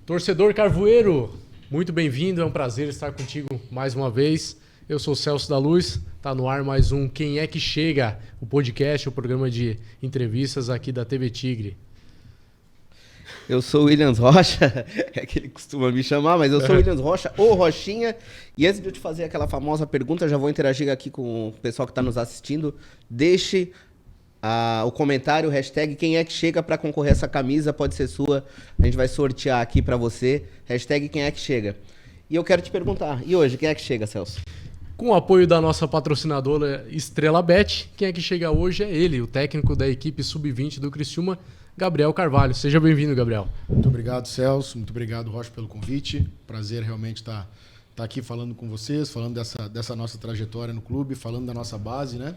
Torcedor Carvoeiro, muito bem-vindo, é um prazer estar contigo mais uma vez. Eu sou o Celso da Luz, tá no ar mais um Quem é que Chega, o podcast, o programa de entrevistas aqui da TV Tigre. Eu sou o Williams Rocha, é que ele costuma me chamar, mas eu sou o Williams Rocha, ou Rochinha. E antes de eu te fazer aquela famosa pergunta, já vou interagir aqui com o pessoal que está nos assistindo. Deixe o comentário, o hashtag quem é que chega para concorrer a essa camisa, pode ser sua, a gente vai sortear aqui para você, hashtag quem é que chega. E eu quero te perguntar, e hoje, quem é que chega, Celso? Com o apoio da nossa patrocinadora Estrela Bet, quem é que chega hoje é ele, o técnico da equipe Sub-20 do Criciúma, Gabriel Carvalho. Seja bem-vindo, Gabriel. Muito obrigado, Celso. Muito obrigado, Rocha, pelo convite. Prazer realmente estar aqui falando com vocês, falando dessa nossa trajetória no clube, falando da nossa base, né?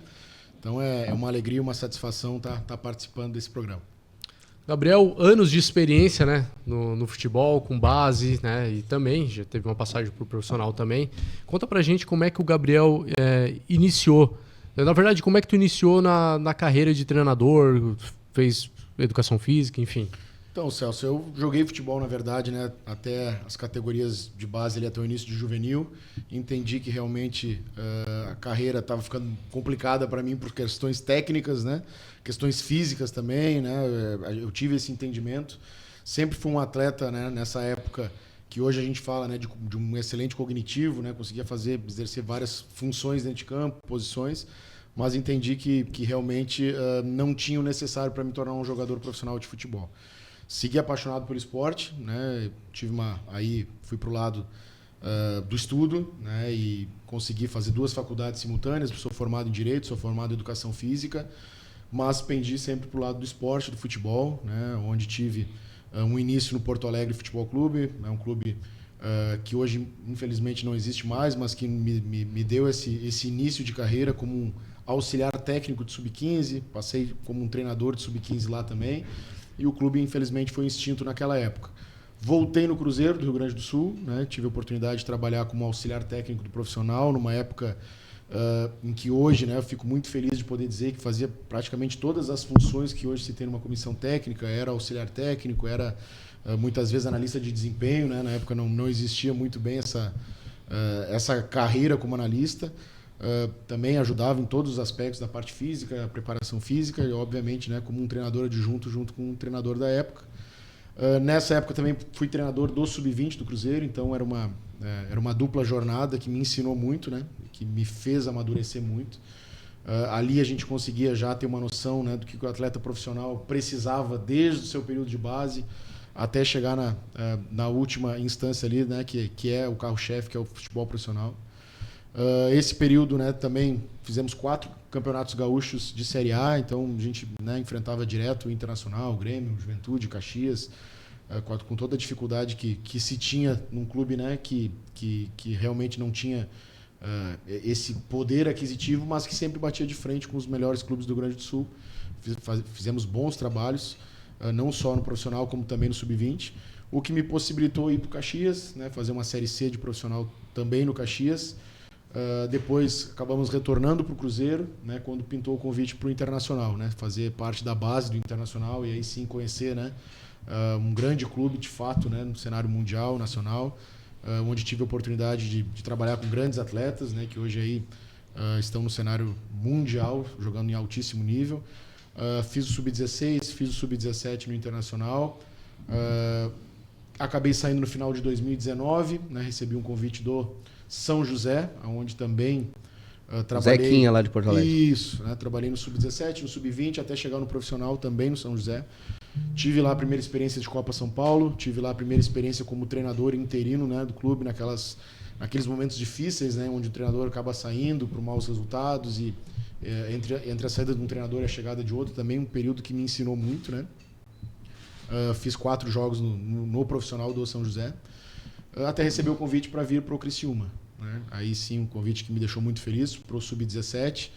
Então é uma alegria, uma satisfação estar participando desse programa. Gabriel, anos de experiência, né, no futebol, com base, né, e também já teve uma passagem por profissional também. Conta pra gente como é que o Gabriel iniciou. Na verdade, como é que tu iniciou na carreira de treinador, fez educação física, enfim. Então, Celso, eu joguei futebol, na verdade, né, até as categorias de base, ali, até o início de juvenil. Entendi que realmente a carreira estava ficando complicada para mim por questões técnicas, né, questões físicas também, né, eu tive esse entendimento. Sempre fui um atleta, né, nessa época que hoje a gente fala, né, de um excelente cognitivo, né, conseguia exercer várias funções dentro de campo, posições, mas entendi que realmente não tinha o necessário para me tornar um jogador profissional de futebol. Segui apaixonado pelo esporte, né? Fui para o lado do estudo, né? E consegui fazer 2 faculdades simultâneas. Sou formado em Direito, sou formado em Educação Física, mas pendi sempre para o lado do esporte, do futebol, né? Onde tive um início no Porto Alegre Futebol Clube, é um clube que hoje infelizmente não existe mais, mas que me deu esse início de carreira como um auxiliar técnico de Sub-15, passei como um treinador de Sub-15 lá também, e o clube infelizmente foi extinto naquela época. Voltei no Cruzeiro do Rio Grande do Sul, né? Tive a oportunidade de trabalhar como auxiliar técnico do profissional, numa época em que hoje, né, eu fico muito feliz de poder dizer que fazia praticamente todas as funções que hoje se tem numa comissão técnica, era auxiliar técnico, era muitas vezes analista de desempenho, né? Na época não existia muito bem essa carreira como analista. Também ajudava em todos os aspectos da parte física, a preparação física e, obviamente, né, como um treinador adjunto junto com um treinador da época. Nessa época também fui treinador do Sub-20 do Cruzeiro, então era uma dupla jornada que me ensinou muito, né, que me fez amadurecer muito. Ali a gente conseguia já ter uma noção, né, do que o atleta profissional precisava desde o seu período de base até chegar na última instância ali, né, que é o carro-chefe, que é o futebol profissional. Esse período, né, também fizemos 4 campeonatos gaúchos de Série A, então a gente, né, enfrentava direto o Internacional, o Grêmio, o Juventude, Caxias, com toda a dificuldade que se tinha num clube, né, que realmente não tinha esse poder aquisitivo, mas que sempre batia de frente com os melhores clubes do Rio Grande do Sul. Fizemos bons trabalhos, não só no profissional, como também no Sub-20, o que me possibilitou ir para o Caxias, né, fazer uma Série C de profissional também no Caxias. Depois acabamos retornando para o Cruzeiro, né, quando pintou o convite para o Internacional, né, fazer parte da base do Internacional e aí sim conhecer, né, um grande clube de fato, né, no cenário mundial, nacional, onde tive a oportunidade de trabalhar com grandes atletas, né, que hoje aí estão no cenário mundial, jogando em altíssimo nível. Fiz o Sub-16, fiz o Sub-17 no Internacional. Acabei saindo no final de 2019, né, recebi um convite do São José, onde também trabalhei... Zequinha lá de Porto Alegre. Isso, né, trabalhei no Sub-17, no Sub-20, até chegar no profissional também no São José. Tive lá a primeira experiência de Copa São Paulo, tive lá a primeira experiência como treinador interino, né, do clube, naqueles momentos difíceis, né, onde o treinador acaba saindo por maus resultados e entre a saída de um treinador e a chegada de outro, também um período que me ensinou muito, né. Fiz 4 jogos no profissional do São José, até receber o convite para vir para o Criciúma, né? Aí sim, um convite que me deixou muito feliz para o Sub-17.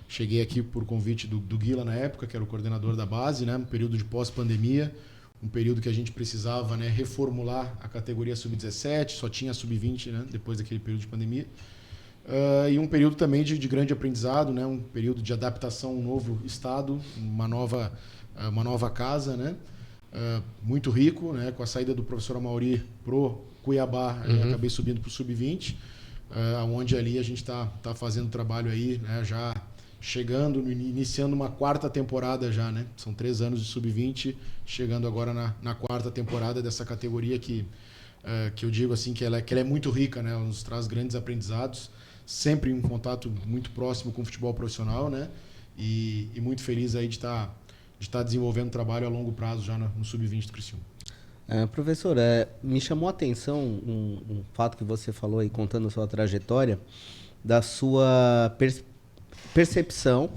Cheguei aqui por convite do Guila na época, que era o coordenador da base, né? Um período de pós-pandemia, um período que a gente precisava, né, reformular a categoria Sub-17, só tinha Sub-20, né, depois daquele período de pandemia. E um período também de grande aprendizado, né? Um período de adaptação a um novo estado, uma nova casa, né? muito rico, né? Com a saída do professor Amauri pro Cuiabá, eu acabei subindo pro Sub-20, onde ali a gente está fazendo trabalho aí, né? Já chegando, iniciando uma 4ª temporada já, né? São 3 anos de Sub-20, chegando agora na 4ª temporada dessa categoria que eu digo assim que ela é muito rica, né? Ela nos traz grandes aprendizados, sempre em contato muito próximo com o futebol profissional, né? E muito feliz aí de estar desenvolvendo trabalho a longo prazo já no Sub-20 do Criciúma. Professor, me chamou a atenção um fato que você falou aí, contando a sua trajetória, da sua percepção,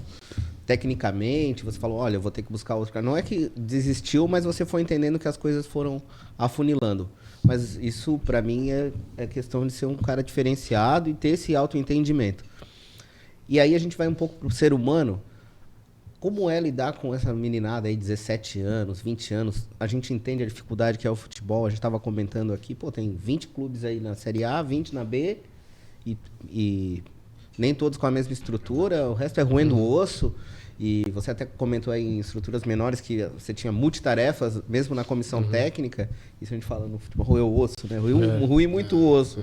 tecnicamente, você falou, olha, eu vou ter que buscar outro cara. Não é que desistiu, mas você foi entendendo que as coisas foram afunilando. Mas isso, para mim, é questão de ser um cara diferenciado e ter esse autoentendimento. E aí a gente vai um pouco pro ser humano. Como é lidar com essa meninada aí, 17 anos, 20 anos? A gente entende a dificuldade que é o futebol. A gente estava comentando aqui, tem 20 clubes aí na Série A, 20 na B, e nem todos com a mesma estrutura, o resto é roendo o osso. E você até comentou aí em estruturas menores que você tinha multitarefas, mesmo na comissão técnica. Isso a gente fala no futebol, roeu o osso, né? Ruir muito o osso.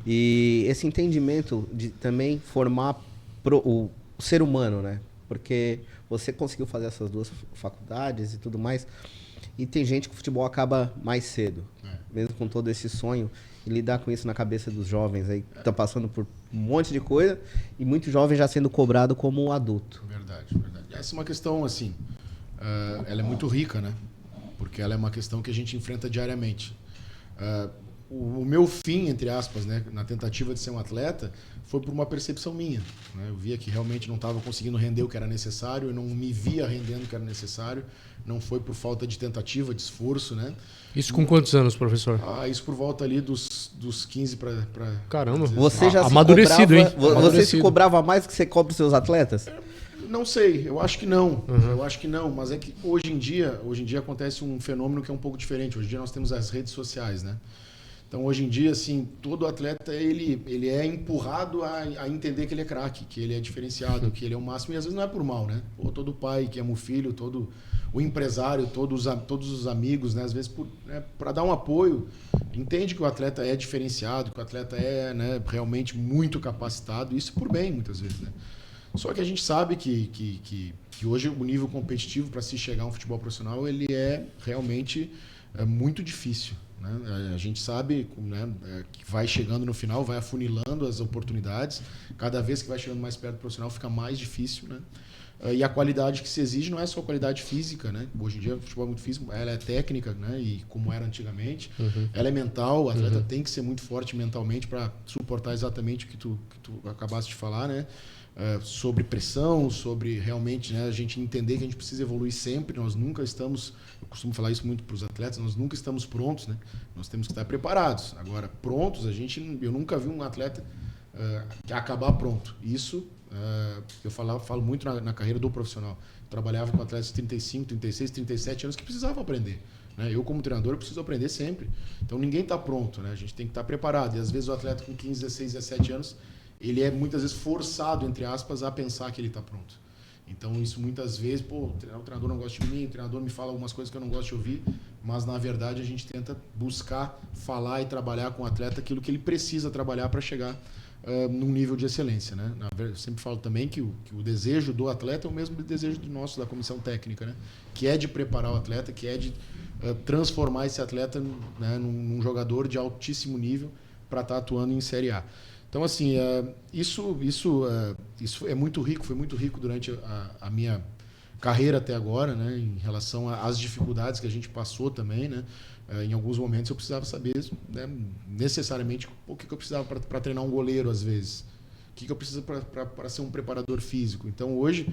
E esse entendimento de também formar o ser humano, né? Porque você conseguiu fazer essas 2 faculdades e tudo mais. E tem gente que o futebol acaba mais cedo, mesmo com todo esse sonho. E lidar com isso na cabeça dos jovens aí, que estão passando por um monte de coisa, e muito jovem já sendo cobrado como adulto. Verdade. Essa é uma questão, assim, ela é muito rica, né? Porque ela é uma questão que a gente enfrenta diariamente. O meu fim, entre aspas, né, na tentativa de ser um atleta, foi por uma percepção minha, né? Eu via que realmente não estava conseguindo render o que era necessário, eu não me via rendendo o que era necessário, não foi por falta de tentativa, de esforço, né? Isso com quantos anos, professor? Isso por volta ali dos 15 para... Caramba, você já amadurecido, hein? Você se cobrava mais do que você cobra os seus atletas? Não sei, eu acho que não. Eu acho que não, mas é que hoje em dia acontece um fenômeno que é um pouco diferente. Hoje em dia nós temos as redes sociais, né? Então, hoje em dia, assim, todo atleta ele é empurrado a entender que ele é craque, que ele é diferenciado, que ele é o máximo, e às vezes não é por mal, né? Todo pai que ama o filho, todo o empresário, todos os amigos, né? Às vezes, para dar um apoio, entende que o atleta é diferenciado, que o atleta é, né, realmente muito capacitado, isso por bem, muitas vezes, né? Só que a gente sabe que hoje o nível competitivo para se chegar a um futebol profissional, ele é realmente muito difícil. Né? A gente sabe, né, que vai chegando no final, vai afunilando as oportunidades. Cada vez que vai chegando mais perto do profissional, fica mais difícil. Né? E a qualidade que se exige não é só qualidade física. Né? Hoje em dia o futebol é muito físico, ela é técnica, né? E como era antigamente. Ela é mental, o atleta tem que ser muito forte mentalmente para suportar exatamente o que tu acabaste de falar, né? Sobre pressão, sobre realmente, né, a gente entender que a gente precisa evoluir sempre. Nós nunca estamos, eu costumo falar isso muito para os atletas, nós nunca estamos prontos, né? Nós temos que estar preparados. Agora, prontos, eu nunca vi um atleta acabar pronto. Isso eu falo muito na carreira do profissional. Eu trabalhava com atletas de 35, 36, 37 anos que precisavam aprender. Né? Eu, como treinador, eu preciso aprender sempre. Então, ninguém está pronto, né? A gente tem que estar preparado. E às vezes o atleta com 15, 16, 17 anos, ele é muitas vezes forçado, entre aspas, a pensar que ele está pronto. Então, isso muitas vezes, o treinador não gosta de mim, o treinador me fala algumas coisas que eu não gosto de ouvir, mas na verdade a gente tenta buscar falar e trabalhar com o atleta aquilo que ele precisa trabalhar para chegar num nível de excelência. Né? Eu sempre falo também que o desejo do atleta é o mesmo desejo do nosso, da comissão técnica, né? Que é de preparar o atleta, que é de transformar esse atleta, né, num jogador de altíssimo nível para estar atuando em Série A. Então, assim, isso é muito rico, foi muito rico durante a minha carreira até agora, né, em relação às dificuldades que a gente passou também, né. Em alguns momentos eu precisava saber, né, necessariamente o que eu precisava para treinar um goleiro, às vezes. O que eu preciso para ser um preparador físico. Então, hoje,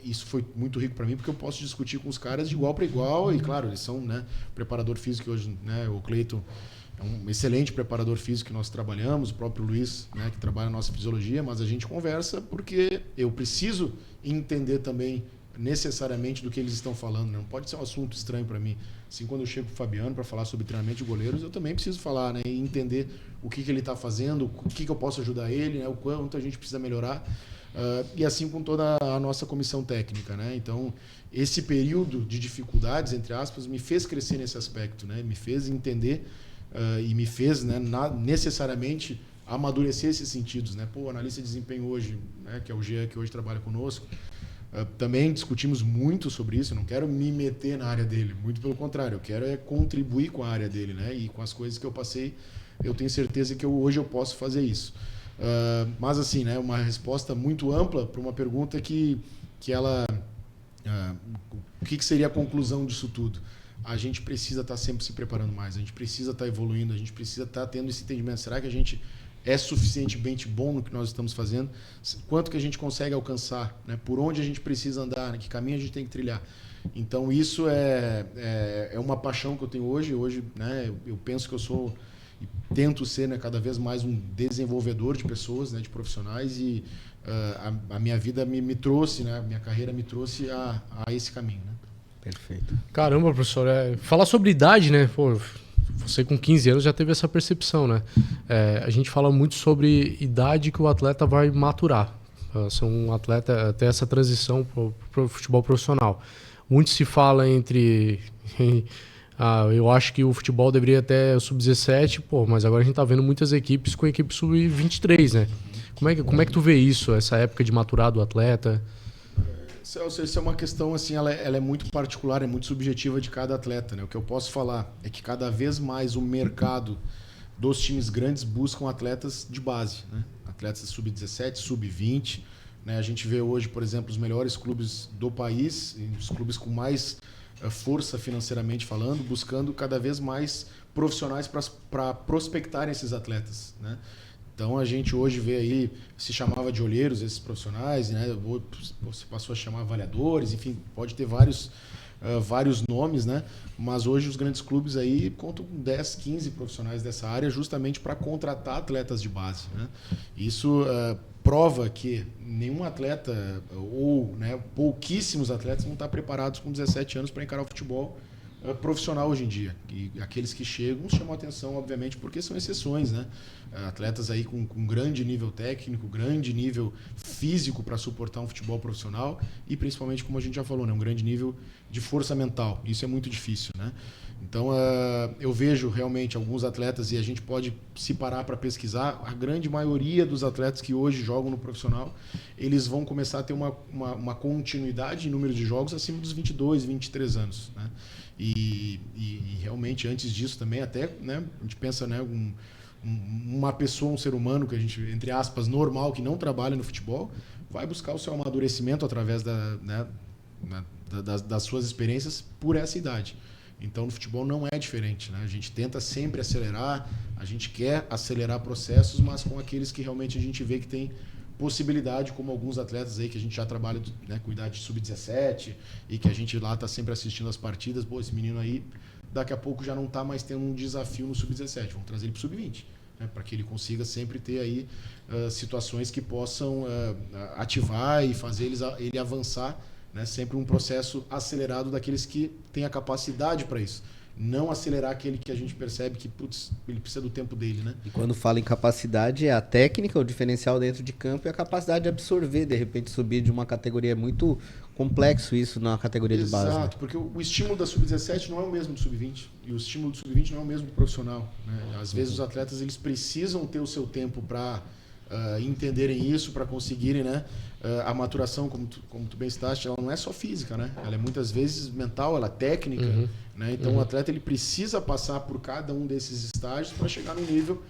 isso foi muito rico para mim, porque eu posso discutir com os caras de igual para igual. E, claro, eles são, né, preparador físico hoje, né, o Cleiton é um excelente preparador físico que nós trabalhamos, o próprio Luiz, né, que trabalha na nossa fisiologia, mas a gente conversa porque eu preciso entender também necessariamente do que eles estão falando. Não pode ser um assunto estranho para mim. Assim, quando eu chego com o Fabiano para falar sobre treinamento de goleiros, eu também preciso falar, né, e entender o que ele está fazendo, o que eu posso ajudar ele, né, o quanto a gente precisa melhorar. e assim com toda a nossa comissão técnica, né? Então, esse período de dificuldades, entre aspas, me fez crescer nesse aspecto, né? Me fez entender e me fez, né, necessariamente amadurecer esses sentidos, né? Pô, o analista de desempenho hoje, né, que é o Jean, que hoje trabalha conosco, também discutimos muito sobre isso. Eu não quero me meter na área dele, muito pelo contrário, eu quero contribuir com a área dele, né? E com as coisas que eu passei, eu tenho certeza que hoje eu posso fazer isso. Mas assim, né, uma resposta muito ampla para uma pergunta que ela... o que seria a conclusão disso tudo? A gente precisa estar sempre se preparando mais, a gente precisa estar evoluindo, a gente precisa estar tendo esse entendimento. Será que a gente é suficientemente bom no que nós estamos fazendo? Quanto que a gente consegue alcançar? Né? Por onde a gente precisa andar? Né? Que caminho a gente tem que trilhar? Então isso é uma paixão que eu tenho hoje. Hoje, né, eu penso que eu sou e tento ser, né, cada vez mais um desenvolvedor de pessoas, né, de profissionais, e a minha vida me trouxe, né, a minha carreira me trouxe a esse caminho. Né? Perfeito. Caramba, professor, falar sobre idade, né? Pô, você com 15 anos já teve essa percepção, né? A gente fala muito sobre idade que o atleta vai maturar. Ser um atleta, ter essa transição para o futebol profissional. Muito se fala entre... eu acho que o futebol deveria até o sub-17, mas agora a gente tá vendo muitas equipes com equipe sub-23, né? Como é que tu vê isso, essa época de maturar do atleta? Celso, isso é uma questão, assim, ela é muito particular, é muito subjetiva de cada atleta, né? O que eu posso falar é que cada vez mais o mercado dos times grandes buscam atletas de base, né? Atletas sub-17, sub-20, né? A gente vê hoje, por exemplo, os melhores clubes do país, os clubes com mais força financeiramente falando, buscando cada vez mais profissionais para prospectarem esses atletas, né? Então a gente hoje vê aí, se chamava de olheiros esses profissionais, né? Você passou a chamar avaliadores, enfim, pode ter vários nomes, né? Mas hoje os grandes clubes aí contam com 10, 15 profissionais dessa área justamente para contratar atletas de base, né? Isso prova que nenhum atleta ou, né, pouquíssimos atletas vão estar preparados com 17 anos para encarar o futebol profissional hoje em dia. E aqueles que chegam chamam atenção, obviamente, porque são exceções, né? Atletas aí com grande nível técnico, grande nível físico para suportar um futebol profissional e principalmente, como a gente já falou, né, um grande nível de força mental. Isso é muito difícil, né? Então, eu vejo realmente alguns atletas, e a gente pode se parar para pesquisar, a grande maioria dos atletas que hoje jogam no profissional, eles vão começar a ter uma continuidade em número de jogos acima dos 22, 23 anos, né? E realmente, antes disso também, até, né, a gente pensa, né, uma pessoa, um ser humano, que a gente, entre aspas, normal, que não trabalha no futebol, vai buscar o seu amadurecimento através das suas experiências por essa idade. Então, no futebol não é diferente, né? A gente tenta sempre acelerar, a gente quer acelerar processos, mas com aqueles que realmente a gente vê que tem possibilidade, como alguns atletas aí que a gente já trabalha, né, com idade de sub-17 e que a gente lá está sempre assistindo as partidas. Pô, esse menino aí, daqui a pouco já não está mais tendo um desafio no sub-17, vamos trazer ele para o sub-20, né, para que ele consiga sempre ter aí situações que possam ativar e fazer ele avançar, né, sempre um processo acelerado daqueles que têm a capacidade para isso. Não acelerar aquele que a gente percebe que, putz, ele precisa do tempo dele, né? E quando fala em capacidade, é a técnica, o diferencial dentro de campo e a capacidade de absorver, de repente subir de uma categoria. É muito complexo isso na categoria de base. Exato, porque o estímulo da sub-17 não é o mesmo do sub-20 e o estímulo do sub-20 não é o mesmo do profissional, né? Às vezes os atletas eles precisam ter o seu tempo para entenderem isso, para conseguirem, né, a maturação, como tu bem citaste, ela não é só física, né? Ela é muitas vezes mental, ela é técnica, né? Então o atleta ele precisa passar por cada um desses estágios para chegar no nível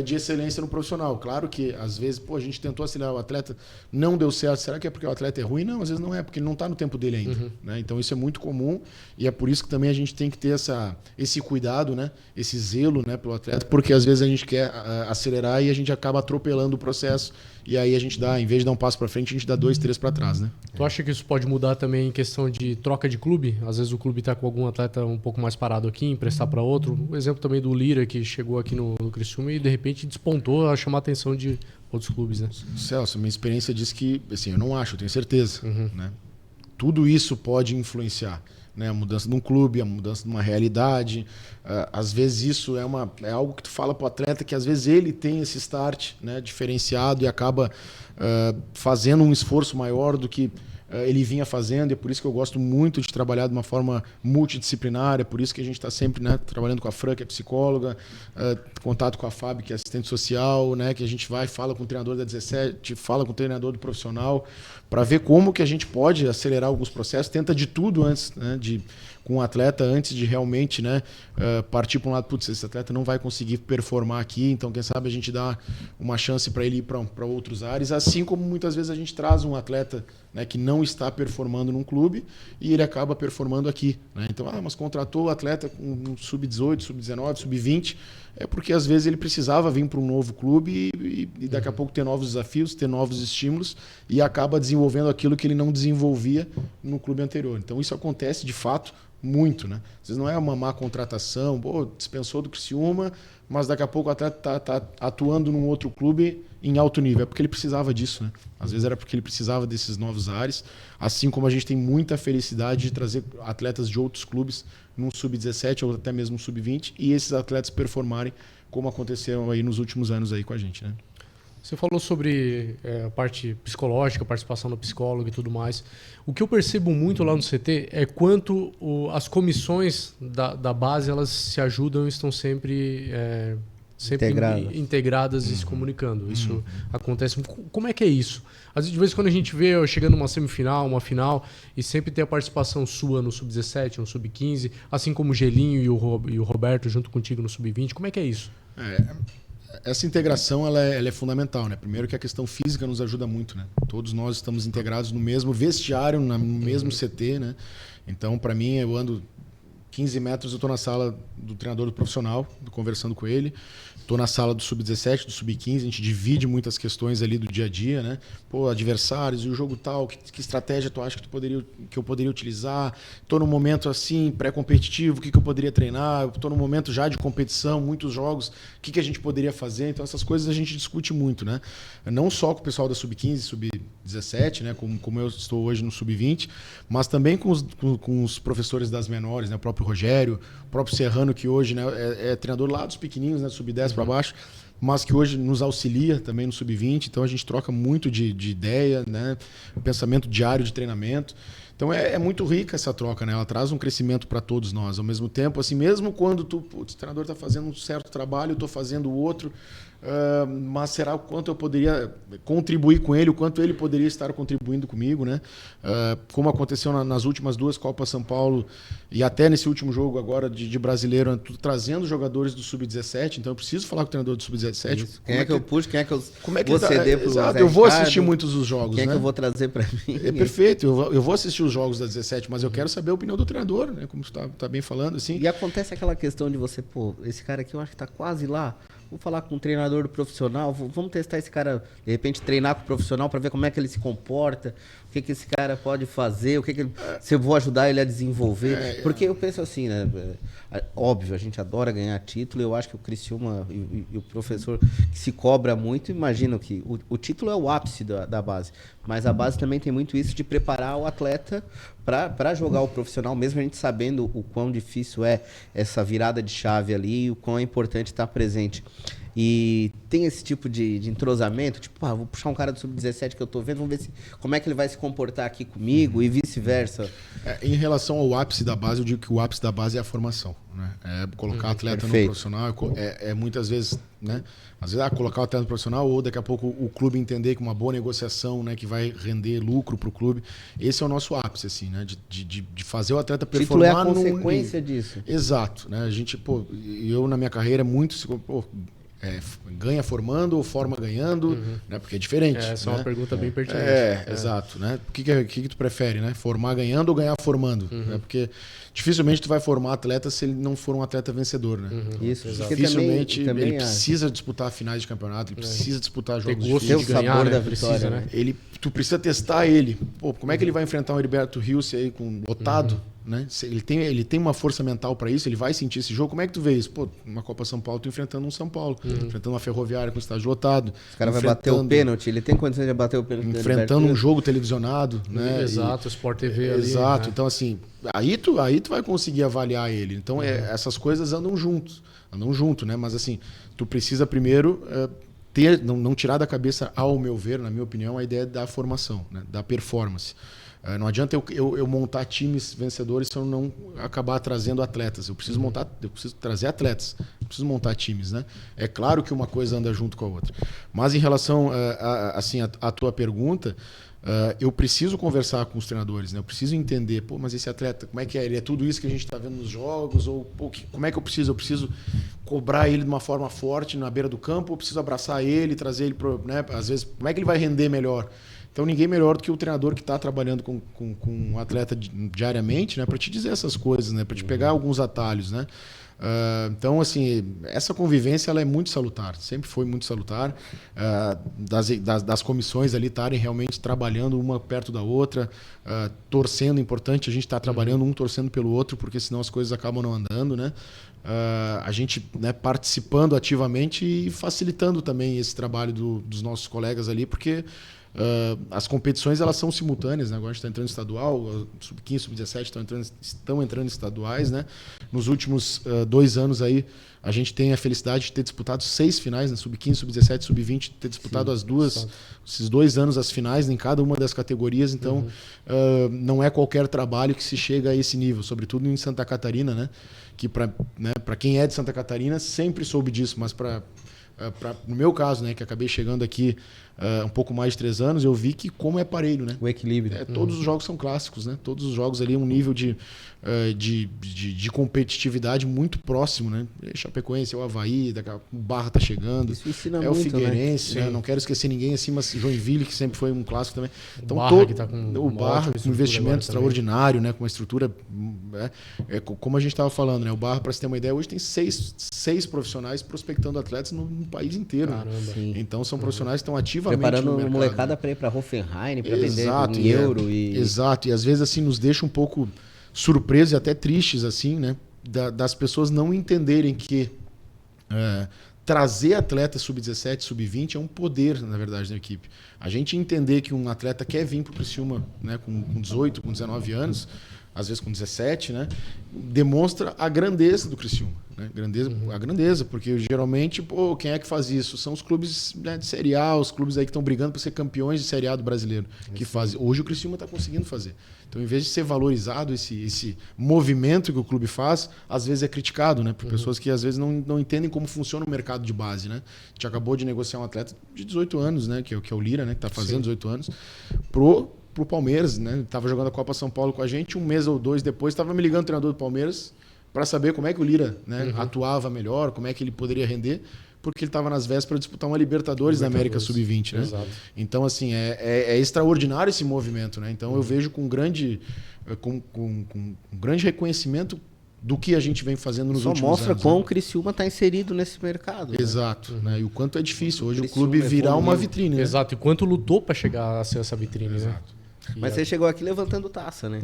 de excelência no profissional. Claro que às vezes, a gente tentou acelerar o atleta, não deu certo. Será que é porque o atleta é ruim? Não, às vezes não é, porque ele não está no tempo dele ainda, né? Então isso é muito comum e é por isso que também a gente tem que ter esse cuidado, né? Esse zelo, né, pelo atleta, porque às vezes a gente quer acelerar e a gente acaba atropelando o processo e aí a gente em vez de dar um passo para frente, a gente dá 2, 3 para trás, né? Tu acha que isso pode mudar também em questão de troca de clube? Às vezes o clube está com algum atleta um pouco mais parado aqui, emprestar para outro. O exemplo também do Lira, que chegou aqui no Criciúma e de repente despontou a chamar a atenção de outros clubes, né? Celso, minha experiência diz que, assim, eu não acho, eu tenho certeza, né? Tudo isso pode influenciar, né? A mudança de um clube, a mudança de uma realidade. Às vezes isso é algo que tu fala para o atleta que às vezes ele tem esse start, né, diferenciado e acaba fazendo um esforço maior do que ele vinha fazendo, e é por isso que eu gosto muito de trabalhar de uma forma multidisciplinar, é por isso que a gente está sempre, né, trabalhando com a Fran, que é psicóloga, contato com a Fábio, que é assistente social, né, que a gente vai, fala com o treinador da 17, fala com o treinador do profissional, para ver como que a gente pode acelerar alguns processos, tenta de tudo antes, né, com o atleta, antes de realmente, né, partir para um lado, putz, esse atleta não vai conseguir performar aqui, então quem sabe a gente dá uma chance para ele ir para outros áreas, assim como muitas vezes a gente traz um atleta, né, que não está performando num clube e ele acaba performando aqui, né? Então, mas contratou o atleta com sub-18, sub-19, sub-20, é porque às vezes ele precisava vir para um novo clube e daqui a pouco ter novos desafios, ter novos estímulos e acaba desenvolvendo aquilo que ele não desenvolvia no clube anterior. Então isso acontece de fato muito, né? Às vezes não é uma má contratação, dispensou do Criciúma, mas daqui a pouco o atleta está atuando num outro clube em alto nível. É porque ele precisava disso, né? Às vezes era porque ele precisava desses novos ares, assim como a gente tem muita felicidade de trazer atletas de outros clubes num sub-17 ou até mesmo sub-20 e esses atletas performarem como aconteceu aí nos últimos anos aí com a gente, né? Você falou sobre a parte psicológica, participação do psicólogo e tudo mais. O que eu percebo muito lá no CT é quanto as comissões da base elas se ajudam e estão sempre integradas e se comunicando. Isso acontece. Como é que é isso? Às vezes, de vez em quando a gente vê chegando numa semifinal, uma final, e sempre tem a participação sua no sub-17, no sub-15, assim como o Gelinho e o Roberto junto contigo no sub-20. Como é que é isso? Essa integração ela é fundamental, né? Primeiro que a questão física nos ajuda muito, né? Todos nós estamos integrados no mesmo vestiário, no mesmo CT, né? Então, para mim, eu ando 15 metros, eu estou na sala do treinador do profissional, conversando com ele. Estou na sala do sub-17, do sub-15, a gente divide muitas questões ali do dia a dia, né? Pô, adversários e o jogo tal, que estratégia tu acha que eu poderia utilizar? Estou num momento assim, pré-competitivo, o que eu poderia treinar? Estou num momento já de competição, muitos jogos, o que a gente poderia fazer? Então essas coisas a gente discute muito, né? Não só com o pessoal da sub-15, sub-17, né? Como eu estou hoje no sub-20, mas também com os professores das menores, né? O próprio Rogério, o próprio Serrano, que hoje, né, é treinador lá dos pequenininhos, né? Sub-10 para baixo, mas que hoje nos auxilia também no sub-20, então a gente troca muito de ideia, né? Pensamento diário de treinamento. Então é muito rica essa troca, né? Ela traz um crescimento para todos nós. Ao mesmo tempo, assim, mesmo quando o treinador está fazendo um certo trabalho, eu estou fazendo outro, mas será o quanto eu poderia contribuir com ele, o quanto ele poderia estar contribuindo comigo, né? Como aconteceu nas últimas 2 Copas São Paulo e até nesse último jogo agora de brasileiro, trazendo jogadores do Sub-17, então eu preciso falar com o treinador do Sub-17. Quem é que eu puxo, quem é que eu vou ceder pro Zé Ricardo? Eu vou assistir muitos dos jogos, quem é né? que eu vou trazer para mim? É perfeito, eu vou assistir os jogos da 17, mas eu quero saber a opinião do treinador, né? Como você tá bem falando, assim. E acontece aquela questão de você, esse cara aqui eu acho que tá quase lá. Vou falar com um treinador do profissional, vamos testar esse cara, de repente treinar com o profissional para ver como é que ele se comporta, o que esse cara pode fazer, se eu vou ajudar ele a desenvolver. Porque eu penso assim, né? Óbvio, a gente adora ganhar título, eu acho que o Criciúma e o professor que se cobra muito, imagino que o título é o ápice da base, mas a base também tem muito isso de preparar o atleta para jogar o profissional, mesmo a gente sabendo o quão difícil é essa virada de chave ali e o quão é importante estar presente. E tem esse tipo de entrosamento, tipo, vou puxar um cara do sub-17 que eu tô vendo, vamos ver como é que ele vai se comportar aqui comigo e vice-versa. Em relação ao ápice da base, eu digo que o ápice da base é a formação, né? É colocar atleta no profissional, muitas vezes, né? Às vezes, colocar o atleta no profissional ou daqui a pouco o clube entender que uma boa negociação, né, que vai render lucro para o clube. Esse é o nosso ápice, assim, né? De fazer o atleta performar. O título é a consequência disso. Exato, né? A gente, eu na minha carreira muito ganha formando ou forma ganhando, né? Porque é diferente. Essa é uma pergunta bem pertinente. Exato, né? O que tu prefere, né? Formar ganhando ou ganhar formando? Né? Porque dificilmente tu vai formar atleta se ele não for um atleta vencedor, né? Isso, dificilmente também ele precisa disputar finais de campeonato, ele precisa disputar jogos difíceis. de ganhar, da vitória, né? Tu precisa testar ele. Como é que ele vai enfrentar um Heriberto Rios aí com lotado? Né? Ele tem uma força mental para isso, ele vai sentir esse jogo. Como é que tu vê isso? Uma Copa São Paulo, tu enfrentando um São Paulo, enfrentando uma Ferroviária com estádio lotado. Os caras vai bater o pênalti, ele tem condições de bater o pênalti. Enfrentando um jogo televisionado, né? Exato, o Sport TV ali. Exato, né? Então assim, aí tu vai conseguir avaliar ele. Então essas coisas andam junto, né? Mas assim, tu precisa primeiro não tirar da cabeça, ao meu ver, na minha opinião, a ideia da formação, né? Da performance. Não adianta eu montar times vencedores se eu não acabar trazendo atletas. Eu preciso trazer atletas, eu preciso montar times, né? É claro que uma coisa anda junto com a outra. Mas em relação à tua pergunta, eu preciso conversar com os treinadores, né? Eu preciso entender, mas esse atleta, como é que é? Ele é tudo isso que a gente está vendo nos jogos? Ou como é que eu preciso? Eu preciso cobrar ele de uma forma forte na beira do campo? Ou eu preciso abraçar ele, trazer ele, né? Às vezes, como é que ele vai render melhor? Então, ninguém melhor do que o treinador que está trabalhando com um atleta diariamente, né, para te dizer essas coisas, né, para te pegar alguns atalhos, né? Então, assim, essa convivência ela é muito salutar, sempre foi muito salutar, das comissões ali estarem realmente trabalhando uma perto da outra, torcendo, importante a gente estar trabalhando um torcendo pelo outro, porque senão as coisas acabam não andando, né? A gente, né, participando ativamente e facilitando também esse trabalho dos nossos colegas ali, porque as competições elas são simultâneas, né? Agora a gente está entrando em estadual, sub-15, sub-17 estão entrando em estaduais, né? Nos últimos 2 anos aí a gente tem a felicidade de ter disputado 6 finais, né? Sub-15, sub-17, sub-20, ter disputado esses 2 anos as finais em cada uma das categorias, então não é qualquer trabalho que se chega a esse nível, sobretudo em Santa Catarina, né? Que para quem é de Santa Catarina sempre soube disso, mas no meu caso, né, que acabei chegando aqui um pouco mais de 3 anos, eu vi que como é parelho, né? O equilíbrio. Todos os jogos são clássicos, né? Todos os jogos ali um nível de competitividade muito próximo, né? Chapecoense, o Avaí, o Barra tá chegando. Isso ensina o muito, Figueirense, né? Não quero esquecer ninguém assim, mas Joinville, que sempre foi um clássico também. Então, que tá com o Barra, com um investimento extraordinário, né? Com uma estrutura... como a gente estava falando, né? O Barra, para você ter uma ideia, hoje tem 6 profissionais prospectando atletas no país inteiro. Caramba. Então, são profissionais que estão ativamente preparando no mercado. Molecada para ir para Hoffenheim, para vender em euro. Exato, e às vezes assim nos deixa um pouco surpresos e até tristes, assim, né? Das pessoas não entenderem que trazer atleta sub-17, sub-20 é um poder, na verdade, da equipe. A gente entender que um atleta quer vir para o Criciúma, né, com 18, com 19 anos, às vezes com 17, né, demonstra a grandeza do Criciúma. Né? A grandeza, porque geralmente, quem é que faz isso? São os clubes, né, de Série A, os clubes aí que estão brigando para ser campeões de Série A do brasileiro, que fazem. Hoje o Criciúma está conseguindo fazer. Então, em vez de ser valorizado esse movimento que o clube faz, às vezes é criticado, né, por pessoas que às vezes não entendem como funciona o mercado de base, né? A gente acabou de negociar um atleta de 18 anos, né, que é o Lira, né, que está fazendo 18 anos, pro Palmeiras, né? Tava jogando a Copa São Paulo com a gente, 1 mês ou 2 depois, estava me ligando o treinador do Palmeiras para saber como é que o Lira, né, atuava melhor, como é que ele poderia render, porque ele estava nas vésperas de disputar uma Libertadores da América Sub-20, né? Exato. Então, assim, é extraordinário esse movimento, né? Então, eu vejo com grande reconhecimento do que a gente vem fazendo nos últimos anos. Só mostra quão o Criciúma está inserido nesse mercado. Exato. Né? E o quanto é difícil hoje o clube virar uma vitrine. Né? Exato. E quanto lutou para chegar a ser essa vitrine, né? Mas você chegou aqui levantando taça, né?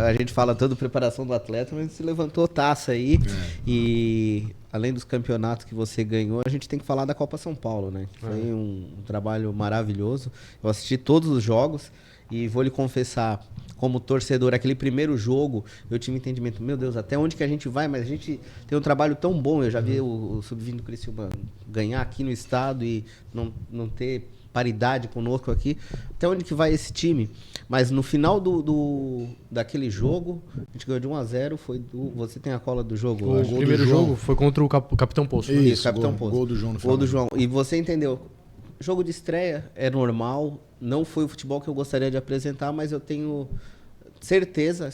A gente fala tanto preparação do atleta, mas você levantou taça aí. E além dos campeonatos que você ganhou, a gente tem que falar da Copa São Paulo, né? Foi um trabalho maravilhoso. Eu assisti todos os jogos e vou lhe confessar, como torcedor, aquele primeiro jogo, eu tive entendimento, meu Deus, até onde que a gente vai? Mas a gente tem um trabalho tão bom, eu já vi o Sub-20 do Criciúma ganhar aqui no estado e não ter paridade conosco aqui, até onde que vai esse time? Mas no final daquele jogo, a gente ganhou de 1-0, você tem a cola do jogo? O primeiro jogo foi contra o Capitão Poço. Isso, Capitão Poço. Gol do João no final. Gol do João. E você entendeu? Jogo de estreia é normal, não foi o futebol que eu gostaria de apresentar, mas eu tenho certeza,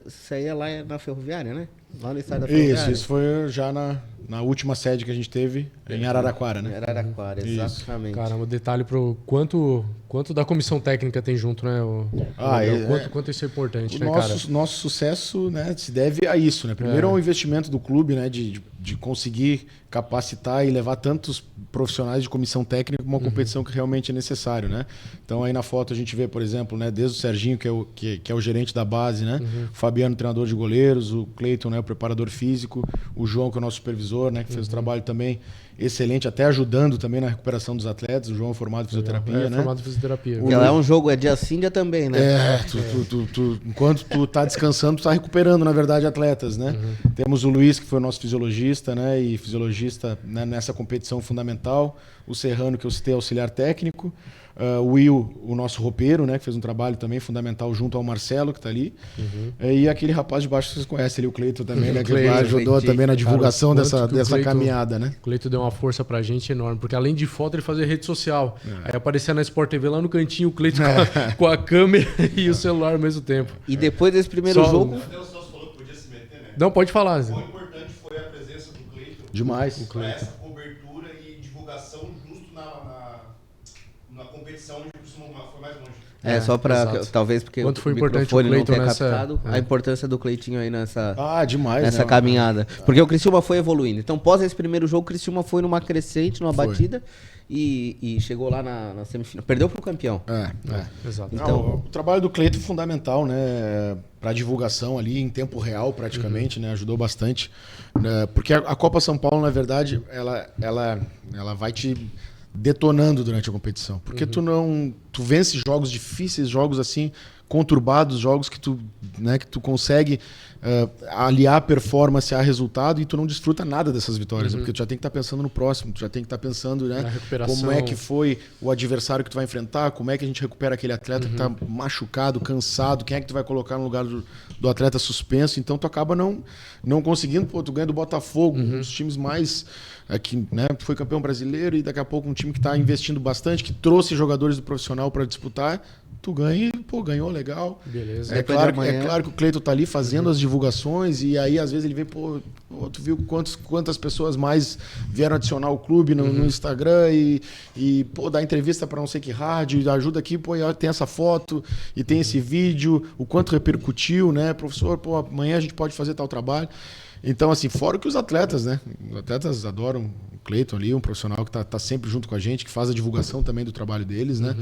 isso aí é lá na Ferroviária, né? Lá no estádio da Ferroviária. Isso foi já na última sede que a gente teve em Araraquara, né? Em Araraquara, exatamente. Caramba, detalhe pro quanto da comissão técnica tem junto, né? Quanto isso é importante, né, cara? Nosso sucesso, né, se deve a isso, né? Primeiro ao investimento do clube, né, de conseguir capacitar e levar tantos profissionais de comissão técnica para uma competição que realmente é necessário, né? Então aí na foto a gente vê, por exemplo, né, desde o Serginho, que é o gerente da base, né? O Fabiano, treinador de goleiros, o Cleiton, né, o preparador físico, o João, que é o nosso supervisor, supervisor, né, que fez um trabalho também excelente, até ajudando também na recuperação dos atletas. O João é formado em fisioterapia, né? Formado em fisioterapia. Porque lá é um jogo, é dia sim, dia também, né? Enquanto tu tá descansando, tu tá recuperando, na verdade, atletas, né? Temos o Luiz, que foi o nosso fisiologista, né? E fisiologista, né, nessa competição fundamental. O Serrano, que eu citei, auxiliar técnico. O Will, o nosso roupeiro, né? Que fez um trabalho também fundamental junto ao Marcelo, que tá ali. E aquele rapaz de baixo que vocês conhecem ali, o Cleito também, né? Que ajudou também na divulgação dessa caminhada, né? O Cleito deu uma força pra gente enorme, porque além de foto, ele fazia rede social. Aí aparecia na Sport TV lá no cantinho, o Cleito com a câmera e o celular ao mesmo tempo. E depois desse primeiro jogo... Até o Celso falou que podia se meter, né? Não, pode falar. Quão importante foi a presença do Cleiton Demais. para essa cobertura e divulgação justo na competição onde o Criciúma foi mais longe. só pra... Exato. Talvez porque Quanto foi o importante microfone o Cleiton não ter nessa... captado a importância do Cleitinho aí nessa... Demais, nessa né? caminhada. Porque o Criciúma foi evoluindo. Então, pós esse primeiro jogo, o Criciúma foi numa crescente, numa batida e chegou lá na semifinal. Perdeu pro campeão. Exato. Então, O trabalho do Cleiton é fundamental, né? Para divulgação ali em tempo real, praticamente, né? Ajudou bastante. Né? Porque a Copa São Paulo, na verdade, ela vai te detonando durante a competição. Porque tu vence jogos difíceis, jogos assim conturbados, jogos que tu consegue aliar performance a resultado e tu não desfruta nada dessas vitórias, porque tu já tem que estar pensando no próximo, tu já tem que estar pensando, né, como é que foi o adversário que tu vai enfrentar, como é que a gente recupera aquele atleta que está machucado, cansado, quem é que tu vai colocar no lugar do atleta suspenso. Então tu acaba não conseguindo. Tu ganha do Botafogo, um dos times mais que, né, foi campeão brasileiro, e daqui a pouco um time que está investindo bastante, que trouxe jogadores do profissional para disputar. Tu ganha e, ganhou, legal. Beleza. É claro que o Cleiton tá ali fazendo as divulgações, e aí às vezes ele vê, tu viu quantas pessoas mais vieram adicionar o clube no Instagram e dá entrevista para não sei que rádio, ajuda aqui, tem essa foto e tem esse vídeo, o quanto repercutiu, né? Professor, amanhã a gente pode fazer tal trabalho. Então, assim, fora que os atletas, né? Os atletas adoram o Cleiton ali, um profissional que tá sempre junto com a gente, que faz a divulgação também do trabalho deles, né?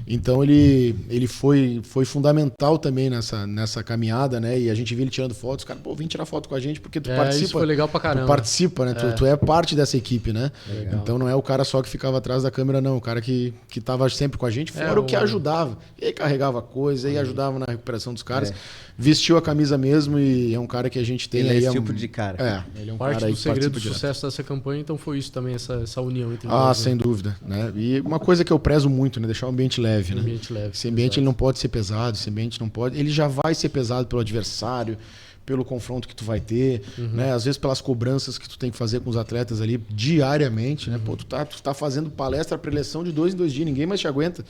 Então, ele foi fundamental também nessa caminhada, né? E a gente viu ele tirando fotos. Cara, vem tirar foto com a gente, porque tu participa. Isso foi legal pra caramba. Tu participa, né? Tu é parte dessa equipe, né? Legal. Então, não é o cara só que ficava atrás da câmera, não. O cara que tava sempre com a gente, fora o que ajudava. E aí carregava coisa, e ajudava na recuperação dos caras. Vestiu a camisa mesmo, e é um cara que a gente tem ele aí... é esse tipo de cara. Ele é um Parte cara aí do que segredo do participa sucesso dessa campanha, então foi isso também, essa união entre nós. sem dúvida, né? E uma coisa que eu prezo muito, né? Deixar o ambiente leve, né? Esse ambiente ele não pode ser pesado, esse ambiente não pode... Ele já vai ser pesado pelo adversário, pelo confronto que tu vai ter, né? Às vezes pelas cobranças que tu tem que fazer com os atletas ali diariamente, né? Tu tá fazendo palestra, preleção de 2 em 2 dias, ninguém mais te aguenta.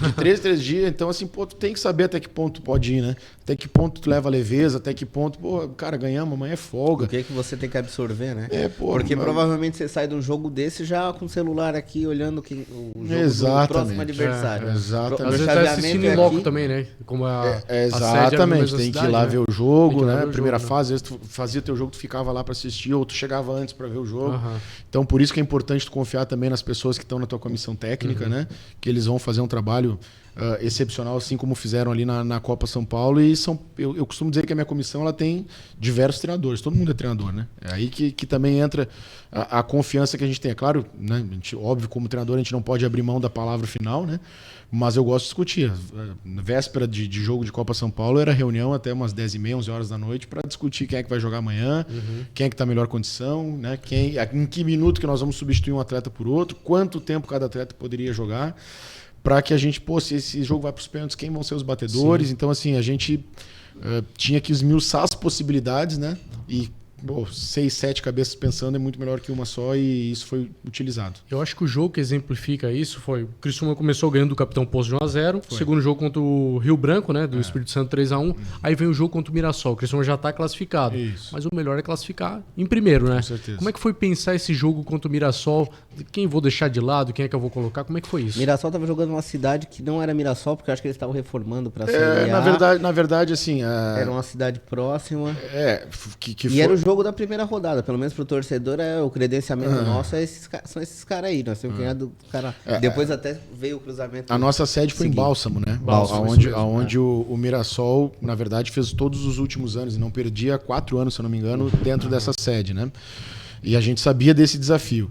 De 3 em 3 dias, então assim, tu tem que saber até que ponto tu pode ir, né? Até que ponto tu leva leveza, até que ponto, cara, ganhamos, amanhã é folga. O que você tem que absorver, né? Porque provavelmente você sai de um jogo desse já com o celular aqui, olhando o jogo exatamente. do próximo adversário. Exatamente. Às vezes tá assistindo em loco também, né? Como exatamente, tem que ir lá ver o jogo, né? Primeira jogo, fase, às vezes tu fazia teu jogo, tu ficava lá para assistir, ou tu chegava antes para ver o jogo. Então, por isso que é importante tu confiar também nas pessoas que estão na tua comissão técnica, né? Que eles vão fazer um trabalho excepcional, assim como fizeram ali na Copa São Paulo. E eu costumo dizer que a minha comissão ela tem diversos treinadores, todo mundo é treinador, né? É aí que também entra a confiança que a gente tem. É claro, né? Óbvio, como treinador, a gente não pode abrir mão da palavra final, né? Mas eu gosto de discutir. Na véspera de jogo de Copa São Paulo, era reunião até umas 10h30, 11 horas da noite, para discutir quem é que vai jogar amanhã, quem é que está em melhor condição, né? Em que minuto que nós vamos substituir um atleta por outro, quanto tempo cada atleta poderia jogar, para que a gente, se esse jogo vai para os pênaltis, quem vão ser os batedores. Sim. Então, assim, a gente tinha que esmiuçar as possibilidades, né? E 6, 7 cabeças pensando é muito melhor que uma só, e isso foi utilizado. Eu acho que o jogo que exemplifica isso foi... O Criciúma começou ganhando do Capitão Poço de 1-0. Segundo jogo contra o Rio Branco, né? Do Espírito Santo 3-1. Aí vem o jogo contra o Mirassol. O Criciúma já está classificado. Isso. Mas o melhor é classificar em primeiro, né? Com certeza. Como é que foi pensar esse jogo contra o Mirassol? Quem vou deixar de lado? Quem é que eu vou colocar? Como é que foi isso? Mirassol estava jogando numa cidade que não era Mirassol, porque eu acho que eles estavam reformando para ser. Na verdade, assim... Era uma cidade próxima. Que era o jogo da primeira rodada. Pelo menos pro torcedor, o credenciamento nosso são esses caras aí. Nós temos que ganhar do cara. Depois até veio o cruzamento. A nossa sede foi em Bálsamo, né? Onde o Mirassol, na verdade, fez todos os últimos anos e não perdia há 4 anos, se eu não me engano, dentro dessa sede, né? E a gente sabia desse desafio.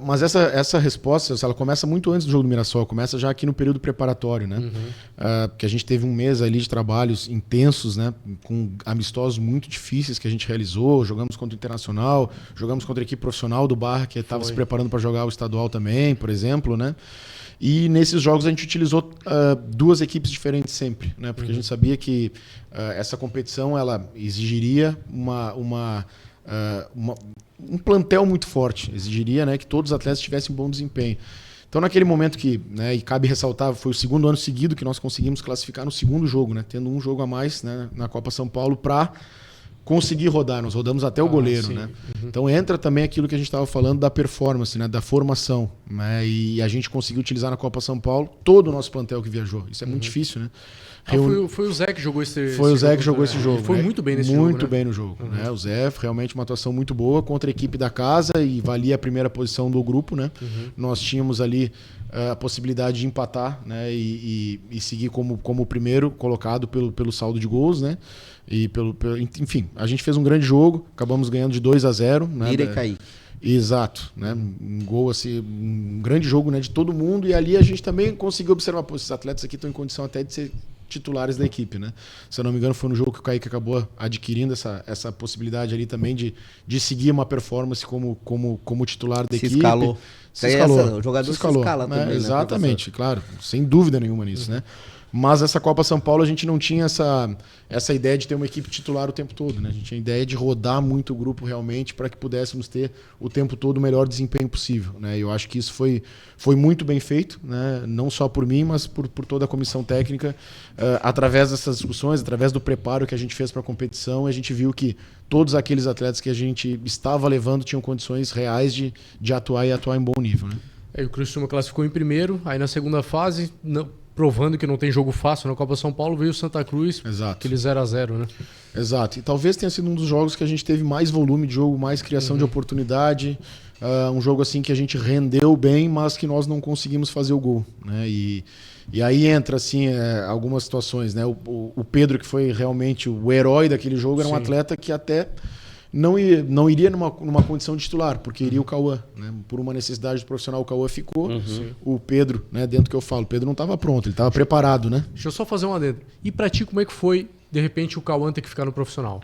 Mas essa resposta, ela começa muito antes do jogo do Mirassol, começa já aqui no período preparatório, né? Porque a gente teve um mês ali de trabalhos intensos, né? Com amistosos muito difíceis que a gente realizou, jogamos contra o Internacional, jogamos contra a equipe profissional do Barra, que estava se preparando para jogar o estadual também, por exemplo, né? E nesses jogos a gente utilizou 2 equipes diferentes sempre, né? Porque a gente sabia que essa competição ela exigiria um plantel muito forte, exigiria, né, que todos os atletas tivessem um bom desempenho. Então, naquele momento que, né, e cabe ressaltar, foi o segundo ano seguido que nós conseguimos classificar no segundo jogo, né, tendo um jogo a mais, né, na Copa São Paulo para conseguir rodar. Nós rodamos até o goleiro, né? Então entra também aquilo que a gente estava falando da performance, né, da formação, né, e a gente conseguiu utilizar na Copa São Paulo todo o nosso plantel que viajou. Isso é muito difícil, né? Foi o Zé que jogou esse jogo. Foi o Zé que jogou esse jogo. Ele foi muito bem nesse jogo. Muito bem no jogo. Né? O Zé, realmente uma atuação muito boa contra a equipe da casa e valia a primeira posição do grupo, né? Nós tínhamos ali a possibilidade de empatar, né? E seguir como o primeiro colocado pelo saldo de gols, né? Enfim, a gente fez um grande jogo, acabamos ganhando de 2-0. Né? Lira e Kaique. Exato, né? Um gol assim, um grande jogo, né, de todo mundo, e ali a gente também conseguiu observar, pô, esses atletas aqui estão em condição até de ser titulares da equipe, né? Se eu não me engano, foi no jogo que o Kaique acabou adquirindo essa possibilidade ali também de seguir uma performance como titular da equipe. Escalou. Se escalou. O jogador se escalou, se escala né? também, Exatamente, né, claro, sem dúvida nenhuma nisso, né? Mas essa Copa São Paulo a gente não tinha essa ideia de ter uma equipe titular o tempo todo, né? A gente tinha a ideia de rodar muito o grupo realmente para que pudéssemos ter o tempo todo o melhor desempenho possível, né? E eu acho que isso foi muito bem feito, né? Não só por mim, mas por toda a comissão técnica, através dessas discussões, através do preparo que a gente fez para a competição, a gente viu que todos aqueles atletas que a gente estava levando tinham condições reais de atuar e atuar em bom nível, né? Aí o Criciúma classificou em primeiro, aí na segunda fase, provando que não tem jogo fácil na Copa São Paulo, veio o Santa Cruz, Exato. aquele 0-0, né? Exato. E talvez tenha sido um dos jogos que a gente teve mais volume de jogo, mais criação de oportunidade. Um jogo assim que a gente rendeu bem, mas que nós não conseguimos fazer o gol, né? E aí entra assim algumas situações, né? O Pedro, que foi realmente o herói daquele jogo, era um atleta que até não iria numa condição de titular, porque iria o Cauã, né? Por uma necessidade do profissional, o Cauã ficou. O Pedro, né, dentro que eu falo, o Pedro não estava pronto, ele estava preparado, né? Deixa eu só fazer uma adendo. E pra ti, como é que foi, de repente, o Cauã ter que ficar no profissional?